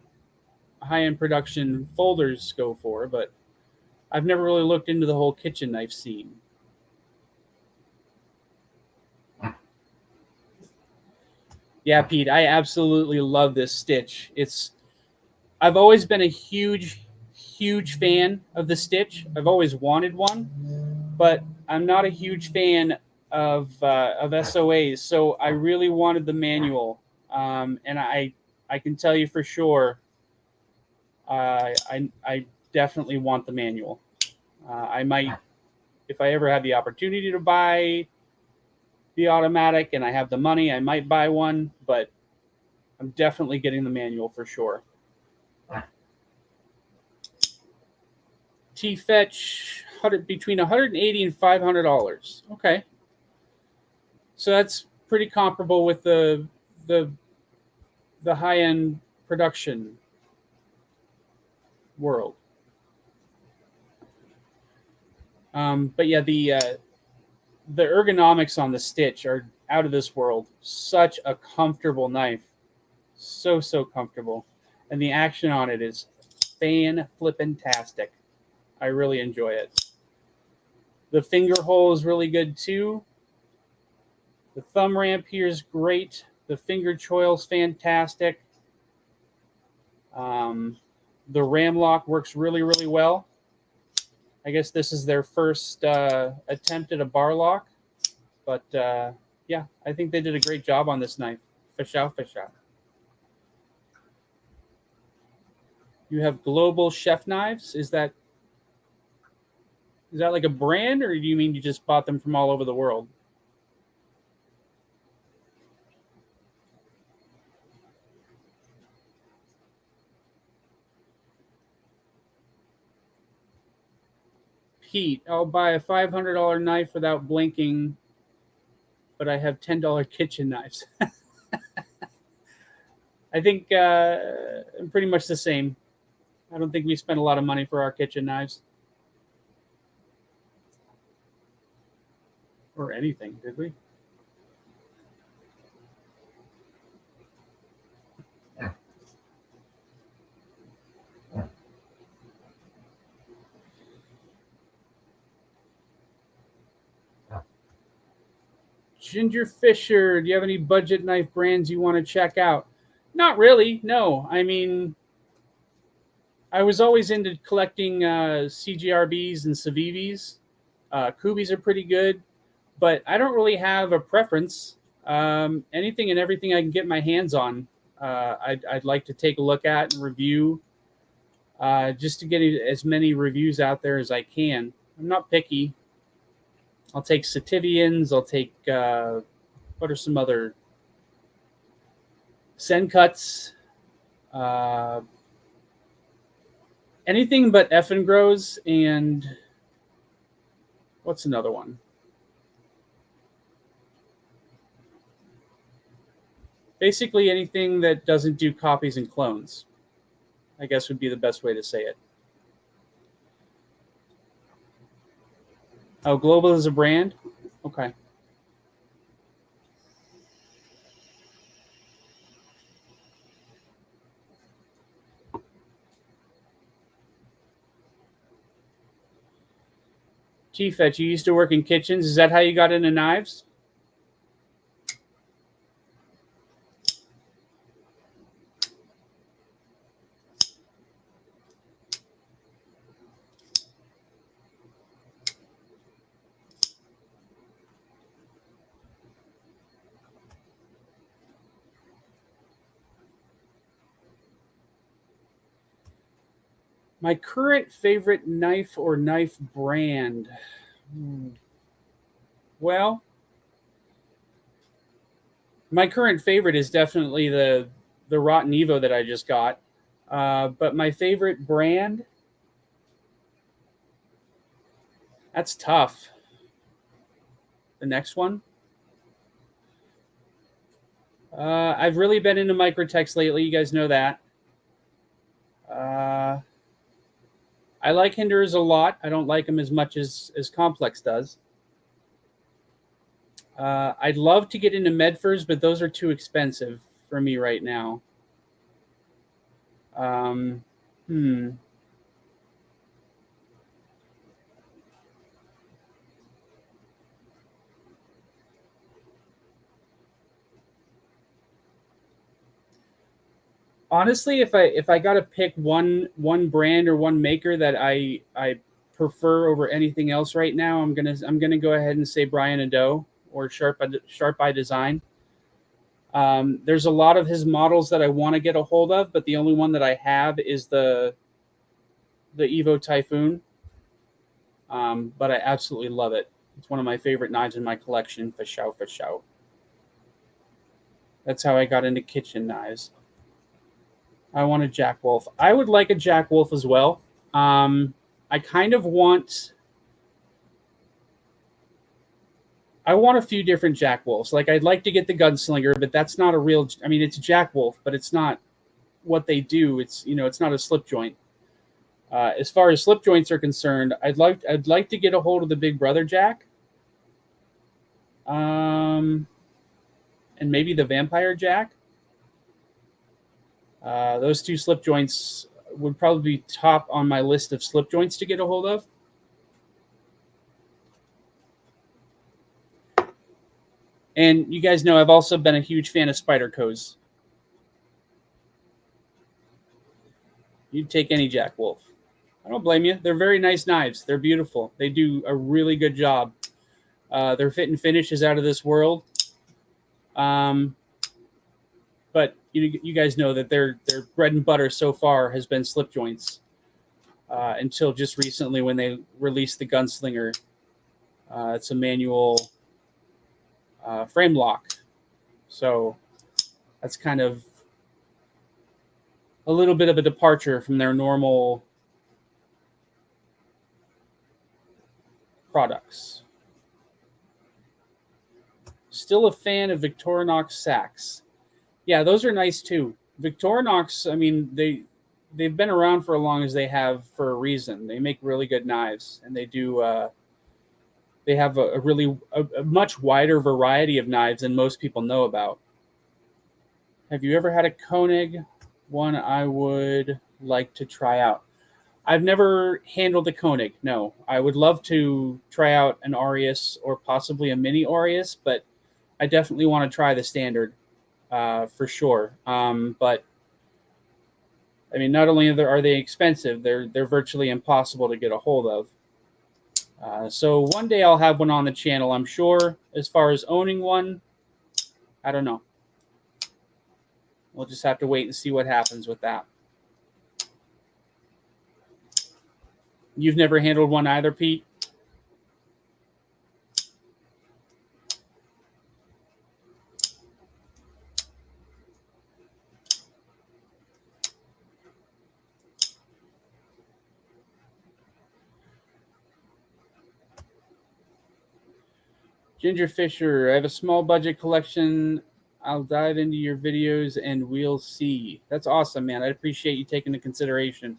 high-end production folders go for, but I've never really looked into the whole kitchen knife scene. Yeah, Pete, I absolutely love this stitch. I've always been a huge fan of the stitch. I've always wanted one, but I'm not a huge fan of SOAs. So I really wanted the manual, and I can tell you for sure, I definitely want the manual. I might, if I ever have the opportunity to buy the automatic and I have the money, I might buy one, but I'm definitely getting the manual for sure. T-Fetch, between $180 and $500. Okay. So that's pretty comparable with the high-end production world. But yeah, the ergonomics on the stitch are out of this world. Such a comfortable knife. So comfortable. And the action on it is fan-flippin-tastic. I really enjoy it. The finger hole is really good too. The thumb ramp here is great. The finger choil is fantastic. The ram lock works really well. I guess this is their first attempt at a bar lock. But yeah, I think they did a great job on this knife. Fish out. You have Global Chef Knives. Is that like a brand, or do you mean you just bought them from all over the world? Pete, I'll buy a $500 knife without blinking, but I have $10 kitchen knives. I think pretty much the same. I don't think we spent a lot of money for our kitchen knives. Or anything, did we? Ginger Fisher, do you have any budget knife brands you want to check out? Not really, no. I mean, I was always into collecting CGRBs and Civivis. Kubis are pretty good, but I don't really have a preference. Anything and everything I can get my hands on, I'd like to take a look at and review, just to get as many reviews out there as I can. I'm not picky. I'll take Sativians. I'll take what are some other Sencuts. Anything but effing grows, and what's another one? Basically anything that doesn't do copies and clones, I guess would be the best way to say it. Oh, global is a brand? Okay. G-Fetch, you used to work in kitchens. Is that how you got into knives? My current favorite knife or knife brand. Well, my current favorite is definitely the Rotten Evo that I just got. But my favorite brand, that's tough. The next one. I've really been into Microtex lately. You guys know that. I like Hinders a lot. I don't like them as much as Complex does. I'd love to get into Medfors, but those are too expensive for me right now. Um, hmm. Honestly, if I got to pick one brand or one maker that I prefer over anything else right now, I'm gonna go ahead and say Brian Ado or Sharp Eye Design. There's a lot of his models that I want to get a hold of, but the only one that I have is the Evo Typhoon. But I absolutely love it. It's one of my favorite knives in my collection. For show, for show. That's how I got into kitchen knives. I want a Jack Wolf. I would like a Jack Wolf as well. I kind of want. I want a few different Jack Wolves. Like I'd like to get the Gunslinger, but that's not a real. I mean, it's a Jack Wolf, but it's not what they do. It's not a slip joint. As far as slip joints are concerned, I'd like to get a hold of the Big Brother Jack, and maybe the Vampire Jack. Those two slip joints would probably be top on my list of slip joints to get a hold of. And you guys know I've also been a huge fan of Spyderco's. You'd take any Jack Wolf. I don't blame you. They're very nice knives. They're beautiful. They do a really good job. Their fit and finish is out of this world. Um, but you guys know that their bread and butter so far has been slip joints until just recently when they released the Gunslinger. It's a manual frame lock, so that's kind of a little bit of a departure from their normal products. Still a fan of Victorinox sacks. Yeah, those are nice too. Victorinox, I mean, they've been around for as long as they have for a reason. They make really good knives, and they do. They have a much wider variety of knives than most people know about. Have you ever had a Koenig? One I would like to try out. I've never handled a Koenig. No, I would love to try out an Aureus or possibly a mini Aureus, but I definitely want to try the standard for sure. But I mean, not only are they expensive, they're virtually impossible to get a hold of. So one day I'll have one on the channel, I'm sure. As far as owning one, I don't know. We'll just have to wait and see what happens with that. You've never handled one either, Pete? Ginger Fisher, I have a small budget collection. I'll dive into your videos and we'll see. That's awesome, man. I appreciate you taking into consideration.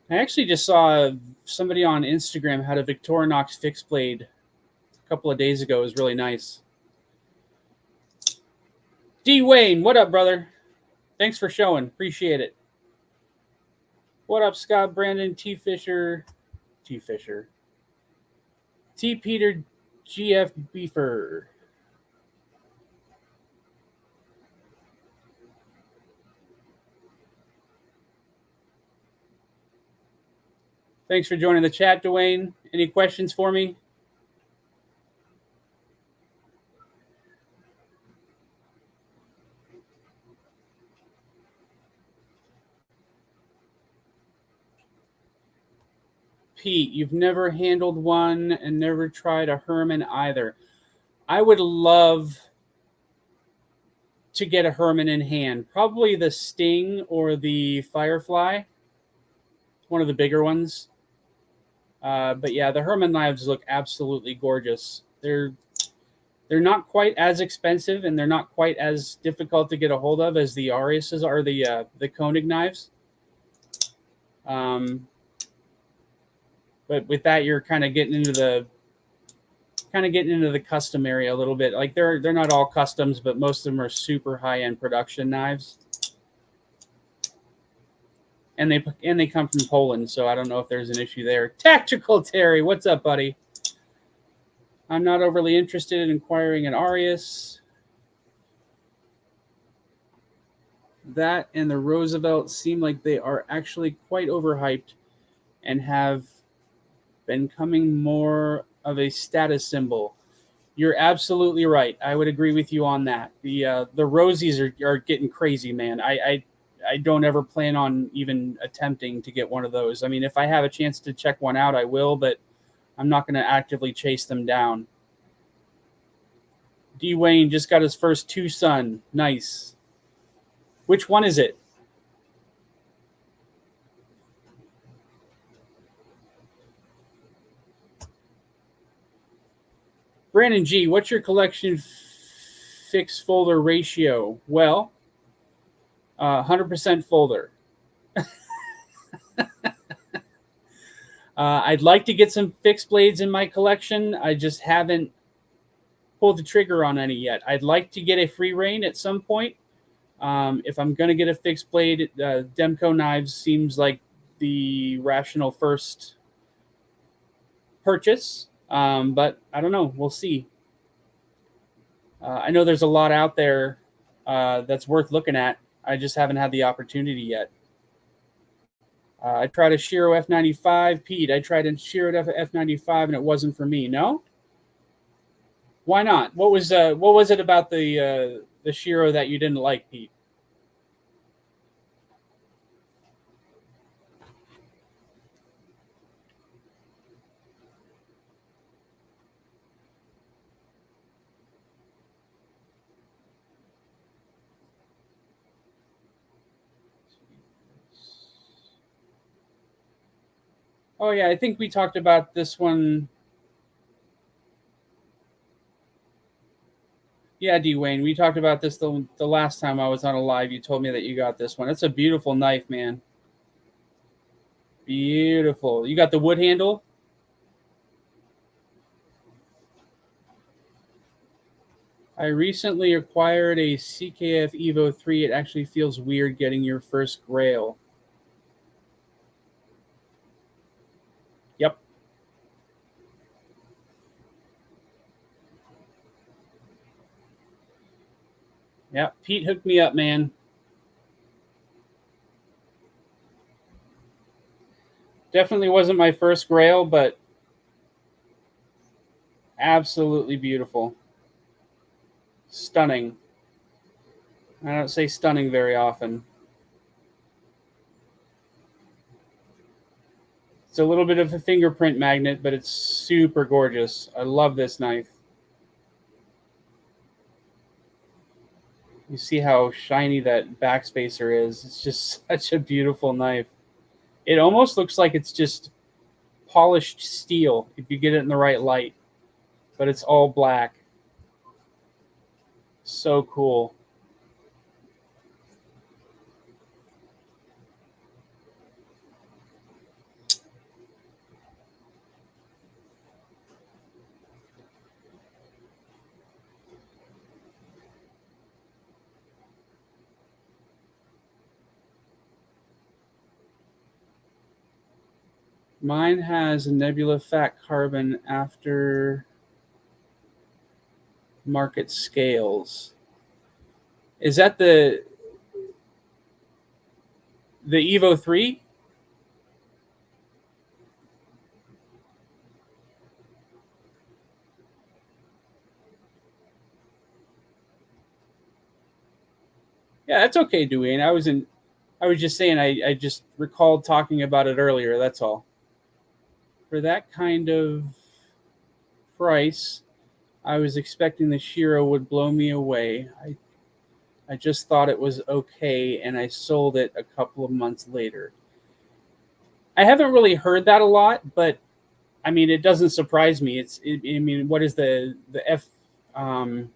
I actually just saw somebody on Instagram had a Victorinox fixed blade a couple of days ago. It was really nice. D. Wayne, what up, brother? Thanks for showing. Appreciate it. What up, Scott, Brandon, T. Fisher, T. Peter, GF Beefer. Thanks for joining the chat, Dwayne. Any questions for me? Pete, you've never handled one and never tried a Herman either. I would love to get a Herman in hand. Probably the Sting or the Firefly. One of the bigger ones. But yeah, the Herman knives look absolutely gorgeous. They're not quite as expensive and they're not quite as difficult to get a hold of as the Ariuses are, the Koenig knives. But with that, you're kind of getting into the custom area a little bit. Like they're not all customs, but most of them are super high end production knives. And they come from Poland, so I don't know if there's an issue there. Tactical Terry, what's up, buddy? I'm not overly interested in acquiring an Arius. That and the Roosevelt seem like they are actually quite overhyped and have been coming more of a status symbol. You're absolutely right. I would agree with you on that. The Rosies are getting crazy, man. I don't ever plan on even attempting to get one of those. I mean, if I have a chance to check one out, I will, but I'm not going to actively chase them down. D. Wayne just got his first Tucson. Nice. Which one is it? Brandon G., what's your collection fix folder ratio? Well, 100% folder. I'd like to get some fixed blades in my collection. I just haven't pulled the trigger on any yet. I'd like to get a free rein at some point. If I'm going to get a fixed blade, Demco knives seems like the rational first purchase. But I don't know. We'll see. I know there's a lot out there that's worth looking at. I just haven't had the opportunity yet. I tried a Shiro F95. Pete, I tried a Shiro F95 and it wasn't for me. No? Why not? What was it about the Shiro that you didn't like, Pete? Oh yeah, I think we talked about this one. Yeah, D. Wayne, we talked about this the last time I was on a live. You told me that you got this one. It's a beautiful knife, man. Beautiful. You got the wood handle? I recently acquired a CKF Evo 3. It actually feels weird getting your first grail. Yep. Yeah, Pete hooked me up, man. Definitely wasn't my first grail, but absolutely beautiful. Stunning. I don't say stunning very often. It's a little bit of a fingerprint magnet, but it's super gorgeous. I love this knife. You see how shiny that backspacer is. It's just such a beautiful knife. It almost looks like it's just polished steel if you get it in the right light, but it's all black. So cool. Mine has a Nebula Fat Carbon after market scales. Is that the Evo 3? Yeah, that's okay, Dwayne. I was just saying I just recalled talking about it earlier, that's all. For that kind of price, I was expecting the Shiro would blow me away. I just thought it was okay and I sold it a couple of months later. I haven't really heard that a lot, but I mean, it doesn't surprise me. I mean, what is the F? Um,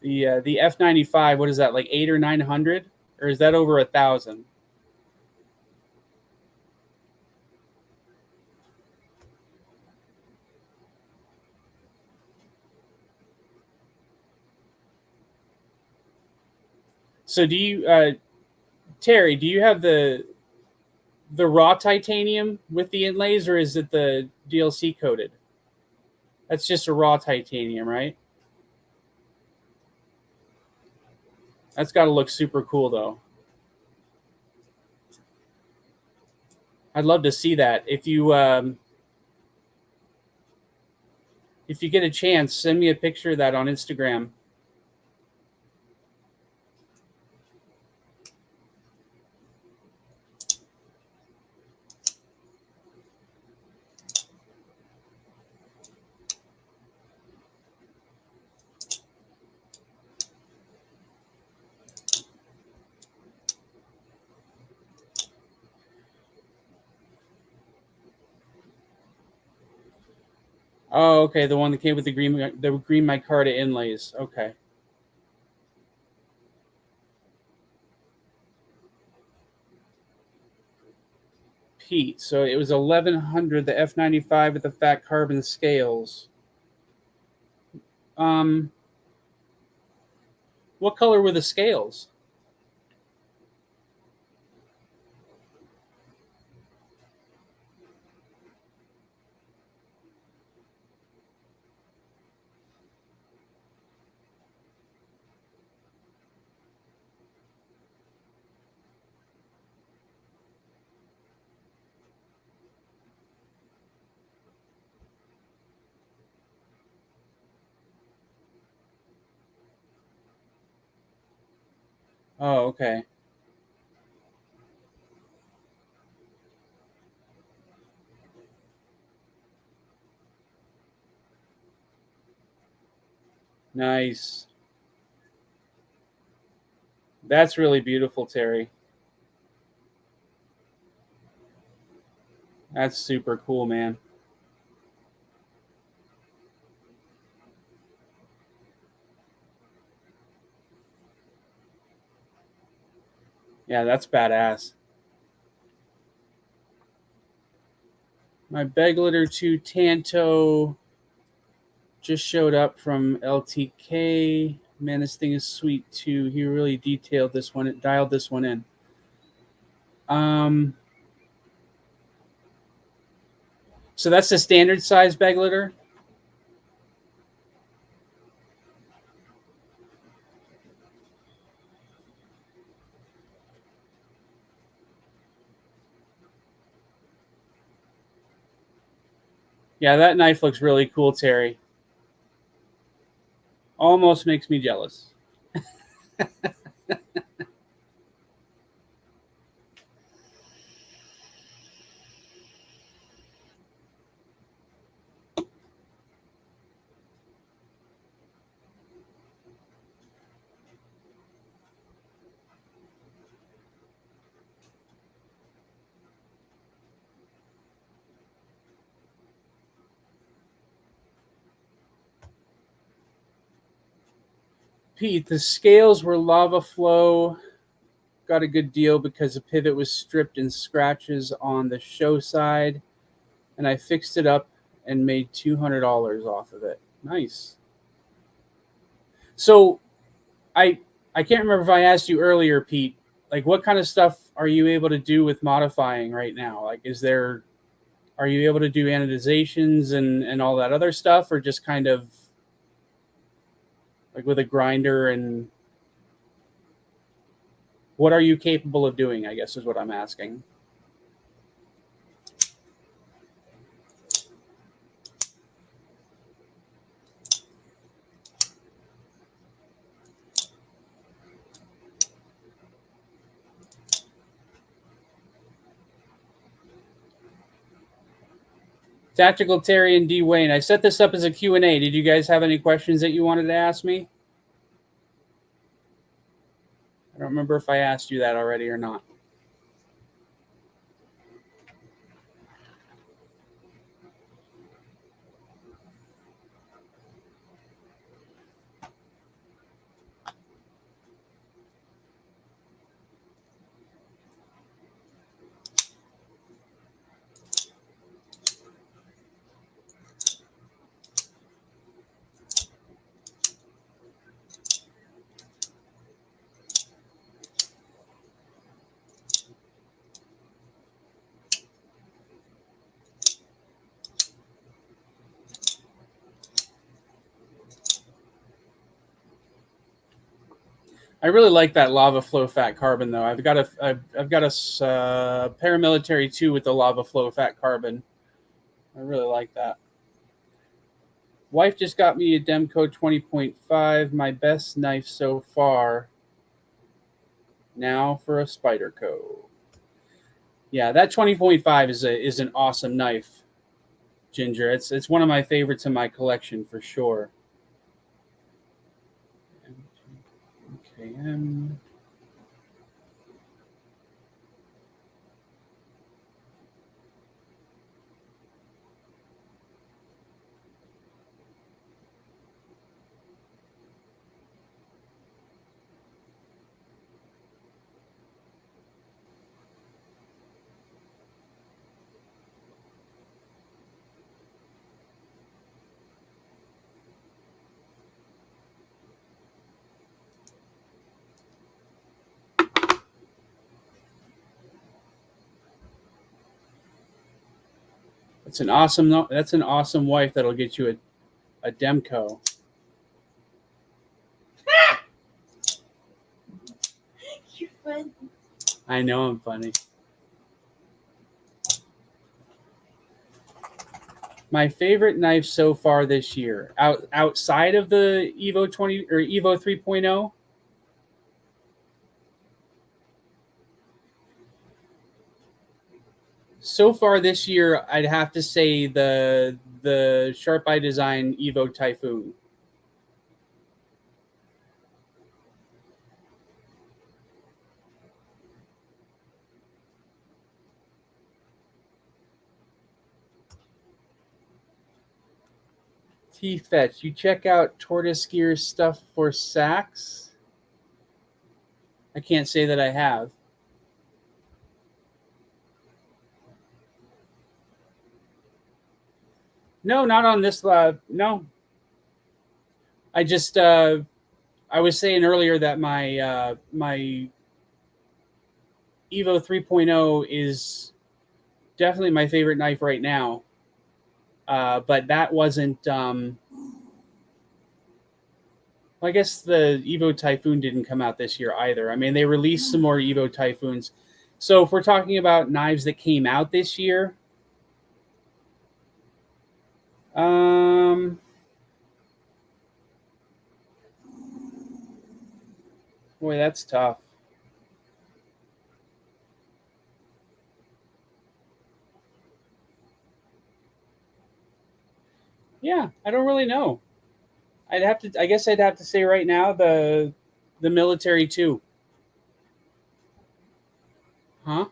the F-95. What is that, like 800 or 900, or is that over 1,000? So do you, Terry? Do you have the raw titanium with the inlays, or is it the DLC coated? That's just a raw titanium, right? That's got to look super cool, though. I'd love to see that. If you get a chance, send me a picture of that on Instagram. Oh, okay, the one that came with the green micarta inlays. Okay. Pete. So it was 1,100. The F-95 with the fat carbon scales. Um, what color were the scales? Oh, okay. Nice. That's really beautiful, Terry. That's super cool, man. Yeah, that's badass. My Begletter 2 Tanto just showed up from LTK. Man, this thing is sweet too. He really detailed this one. It dialed this one in. Um, so that's the standard size Begletter. Yeah, that knife looks really cool, Terry. Almost makes me jealous. Pete, the scales were lava flow. Got a good deal because the pivot was stripped and scratches on the show side, and I fixed it up and made $200 off of it. Nice. So I I can't remember if I asked you earlier, Pete. Like, what kind of stuff are you able to do with modifying right now? Like, are you able to do anodizations and all that other stuff, or just kind of like with a grinder? And what are you capable of doing, I guess is what I'm asking. Tactical Terry and D Wayne. I set this up as a Q&A. Did you guys have any questions that you wanted to ask me? I don't remember if I asked you that already or not. I really like that lava flow fat carbon though. I've got a paramilitary 2 with the lava flow fat carbon. I really like that. Wife just got me a Demco 20.5, my best knife so far. Now for a Spyderco. Yeah, that 20.5 is an awesome knife, Ginger. It's one of my favorites in my collection for sure. KM. That's an awesome wife that'll get you a Demco. You're funny. I know I'm funny. My favorite knife so far this year, outside of the Evo 20 or Evo 3.0. So far this year, I'd have to say the Sharp Eye Design Evo Typhoon. T-Fetch, you check out Tortoise Gear stuff for Saks? I can't say that I have. No, not on this lab. No. I just I was saying earlier that my Evo 3.0 is definitely my favorite knife right now. But that wasn't I guess the Evo Typhoon didn't come out this year either. I mean, they released some more Evo Typhoons. So if we're talking about knives that came out this year, Um, boy, that's tough. Yeah, I don't really know. I'd have to. I guess I'd have to say right now the military too. Huh?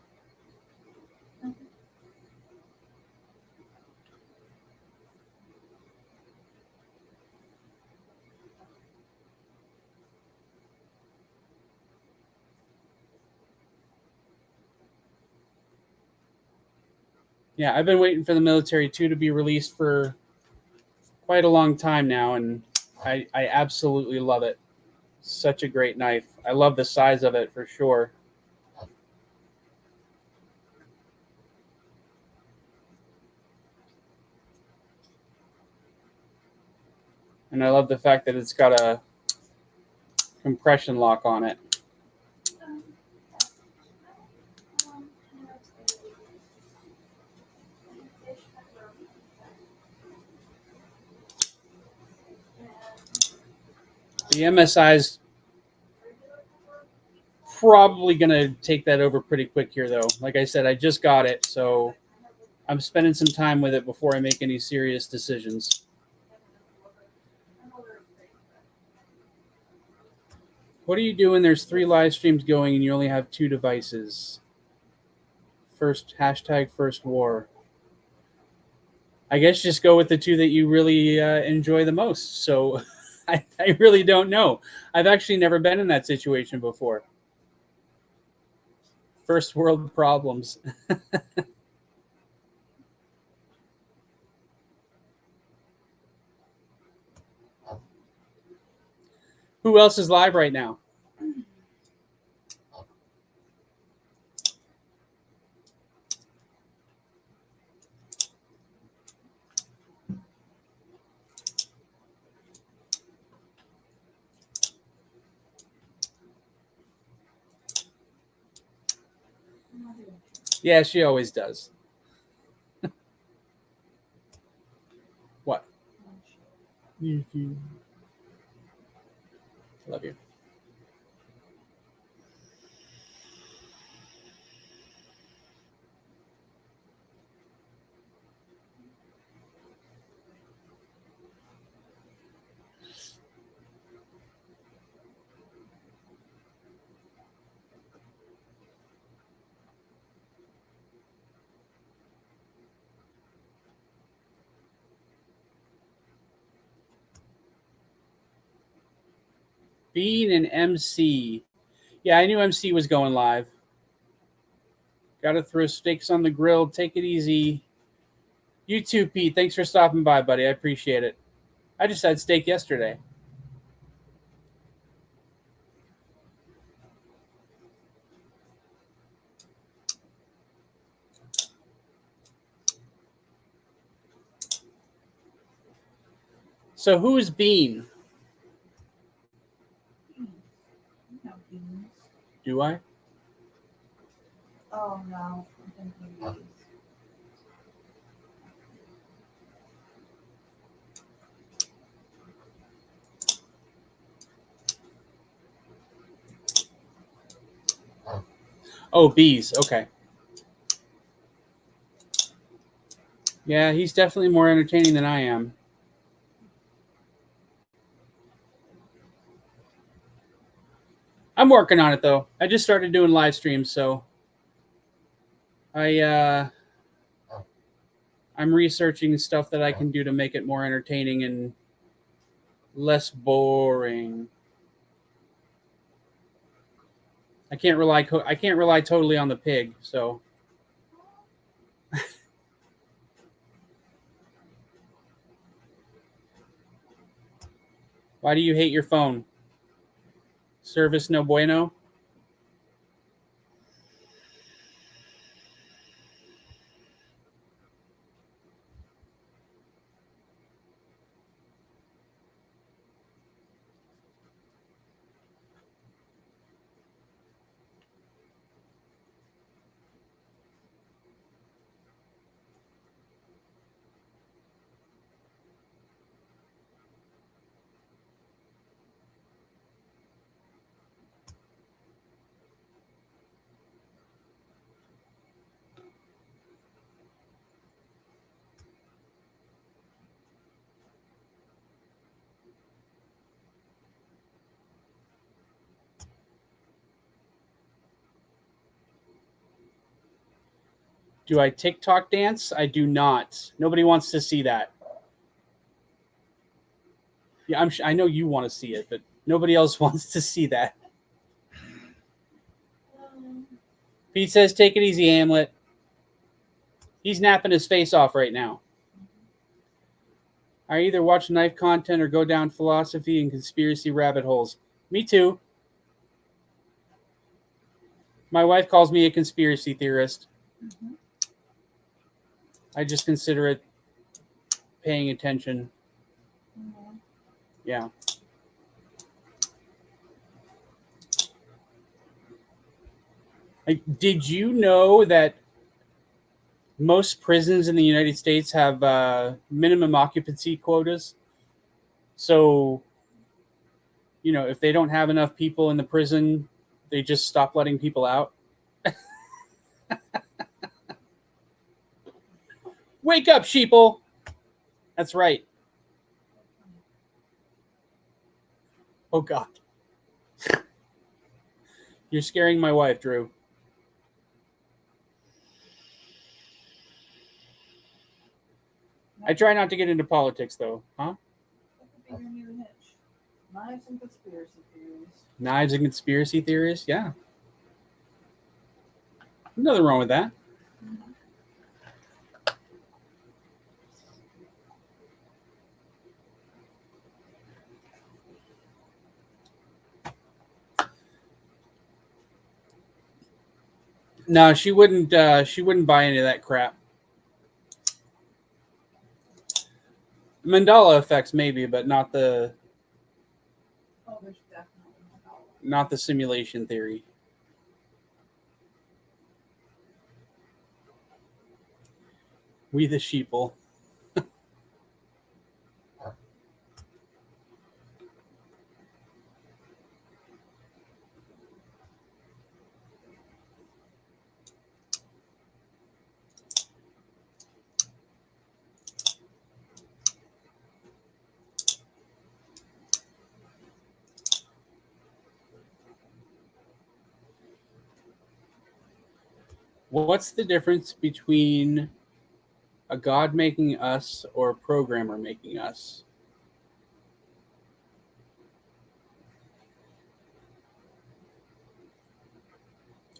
Yeah, I've been waiting for the military two to be released for quite a long time now, and I absolutely love it. Such a great knife. I love the size of it for sure. And I love the fact that it's got a compression lock on it. The MSI is probably going to take that over pretty quick here, though. Like I said, I just got it, so I'm spending some time with it before I make any serious decisions. What do you do when there's 3 live streams going and you only have 2 devices? First hashtag first war. I guess just go with the 2 that you really enjoy the most. So I really don't know. I've actually never been in that situation before. First world problems. Who else is live right now? Yeah, she always does. What? YouTube. Love you. Bean and MC. Yeah, I knew MC was going live. Got to throw steaks on the grill. Take it easy. You too, Pete. Thanks for stopping by, buddy. I appreciate it. I just had steak yesterday. So who is Bean? No beans. Do I? Oh no, I'm thinking beans. Oh, bees. Okay. Yeah, he's definitely more entertaining than I am. I'm working on it though. I just started doing live streams, so I'm researching stuff that I can do to make it more entertaining and less boring. I can't rely totally on the pig, so why do you hate your phone? Service no bueno? Do I TikTok dance? I do not. Nobody wants to see that. Yeah, I know you want to see it, but nobody else wants to see that. Pete says, take it easy, Hamlet. He's napping his face off right now. I either watch knife content or go down philosophy and conspiracy rabbit holes. Me too. My wife calls me a conspiracy theorist. Mhm. I just consider it paying attention. Mhm. Yeah. Like, did you know that most prisons in the United States have minimum occupancy quotas? So, if they don't have enough people in the prison, they just stop letting people out. Wake up, sheeple! That's right. Oh, God. You're scaring my wife, Drew. I try not to get into politics, though. Huh? That could be your new niche. Knives and conspiracy theories. Knives and conspiracy theories? Yeah. Nothing wrong with that. Mhm. No, she wouldn't. She wouldn't buy any of that crap. Mandela effects, maybe, but not the Oh, there's definitely no. not the simulation theory. We the sheeple. What's the difference between a god making us or a programmer making us?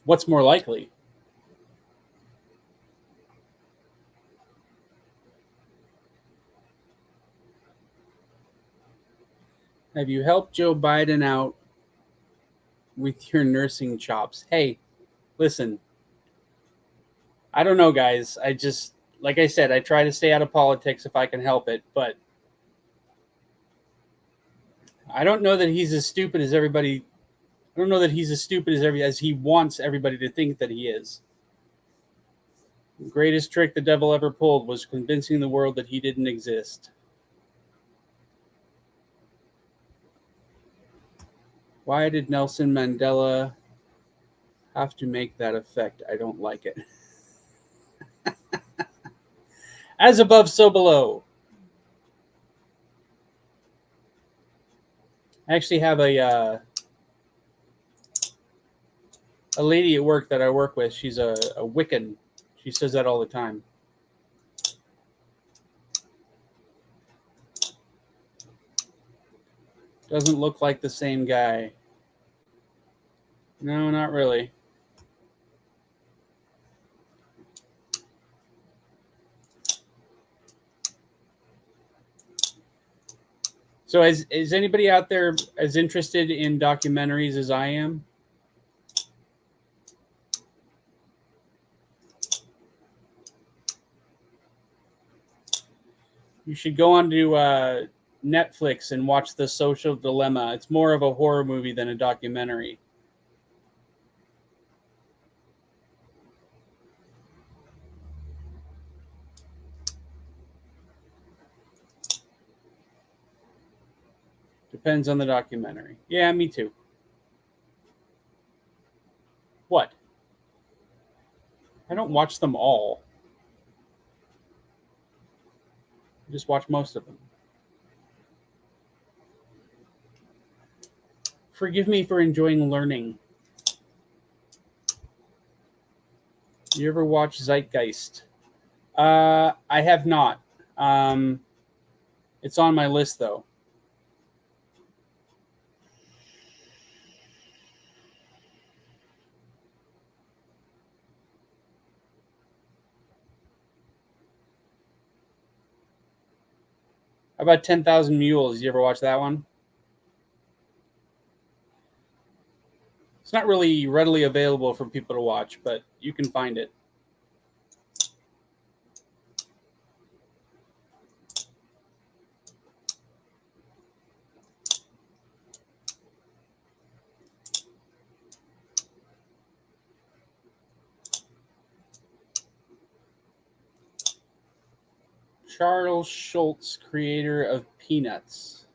What's more likely? Have you helped Joe Biden out with your nursing chops? Hey, listen, I don't know, guys. I just, like I said, I try to stay out of politics if I can help it, but I don't know that he's as stupid as everybody. I don't know that he's as stupid as he wants everybody to think that he is. The greatest trick the devil ever pulled was convincing the world that he didn't exist. Why did Nelson Mandela have to make that effect? I don't like it. As above, so below. I actually have a lady at work that I work with. She's a Wiccan. She says that all the time. Doesn't look like the same guy. No, not really. So, is anybody out there as interested in documentaries as I am? You should go onto Netflix and watch The Social Dilemma. It's more of a horror movie than a documentary. Depends on the documentary. Yeah, me too. What? I don't watch them all. I just watch most of them. Forgive me for enjoying learning. You ever watch Zeitgeist? I have not. It's on my list though. How about 10,000 Mules? You ever watch that one? It's not really readily available for people to watch, but you can find it. Charles Schultz, creator of Peanuts.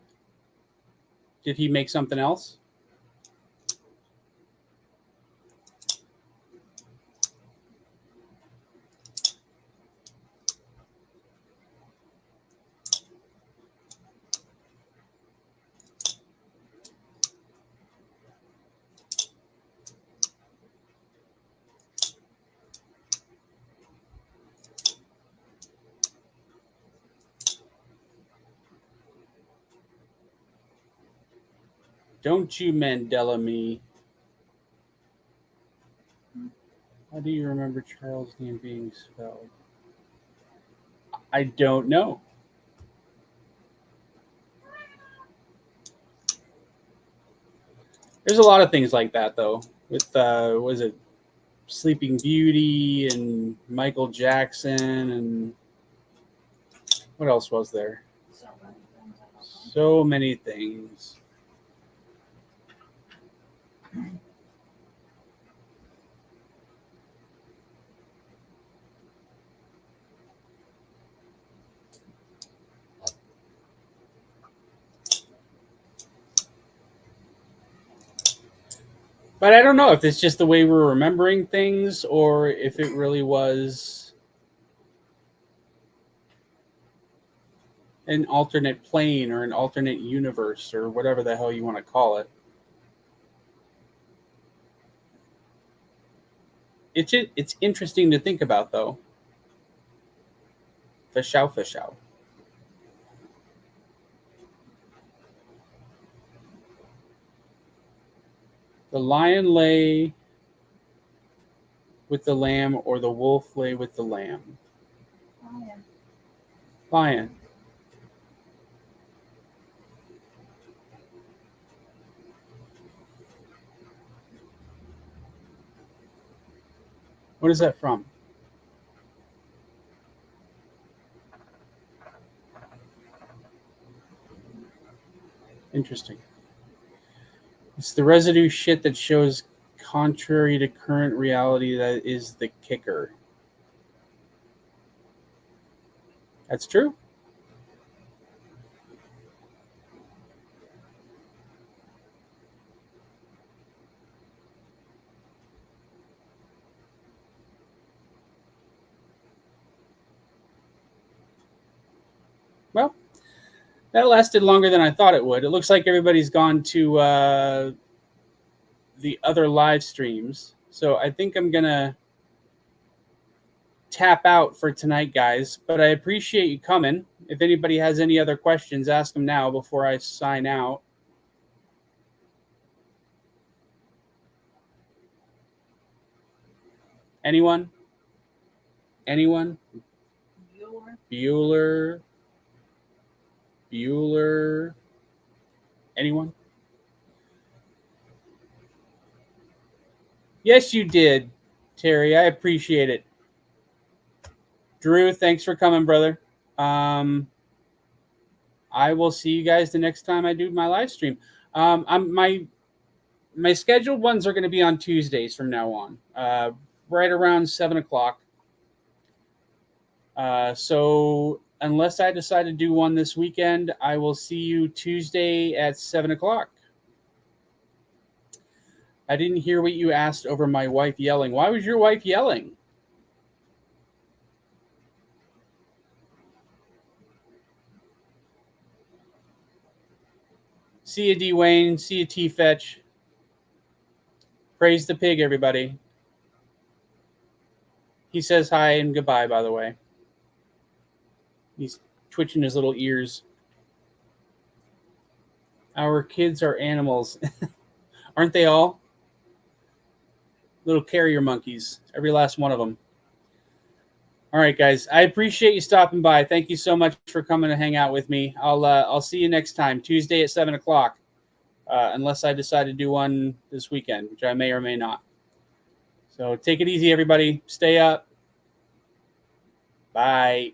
Did he make something else? Don't you Mandela me. How do you remember Charles' name being spelled? I don't know. There's a lot of things like that though. With was it Sleeping Beauty and Michael Jackson and what else was there? So many things. But I don't know if it's just the way we're remembering things or if it really was an alternate plane or an alternate universe or whatever the hell you want to call it. It's interesting to think about though. Fish out, fish out. The lion lay with the lamb or the wolf lay with the lamb? Lion. Lion. What is that from? Interesting. It's the residue shit that shows contrary to current reality that is the kicker. That's true. Well, that lasted longer than I thought it would. It looks like everybody's gone to the other live streams. So I think I'm going to tap out for tonight, guys. But I appreciate you coming. If anybody has any other questions, ask them now before I sign out. Anyone? Anyone? Bueller? Bueller? Anyone? Yes, you did, Terry. I appreciate it. Drew, thanks for coming, brother. I will see you guys the next time I do my live stream. My scheduled ones are going to be on Tuesdays from now on, right around 7:00. So unless I decide to do one this weekend, I will see you Tuesday at 7:00. I didn't hear what you asked over my wife yelling. Why was your wife yelling? See you, D. Wayne. See you, T. Fetch. Praise the pig, everybody. He says hi and goodbye, by the way. He's twitching his little ears. Our kids are animals. Aren't they all? Little carrier monkeys, every last one of them. All right, guys. I appreciate you stopping by. Thank you so much for coming to hang out with me. I'll see you next time, Tuesday at 7 o'clock, unless I decide to do one this weekend, which I may or may not. So take it easy, everybody. Stay up. Bye.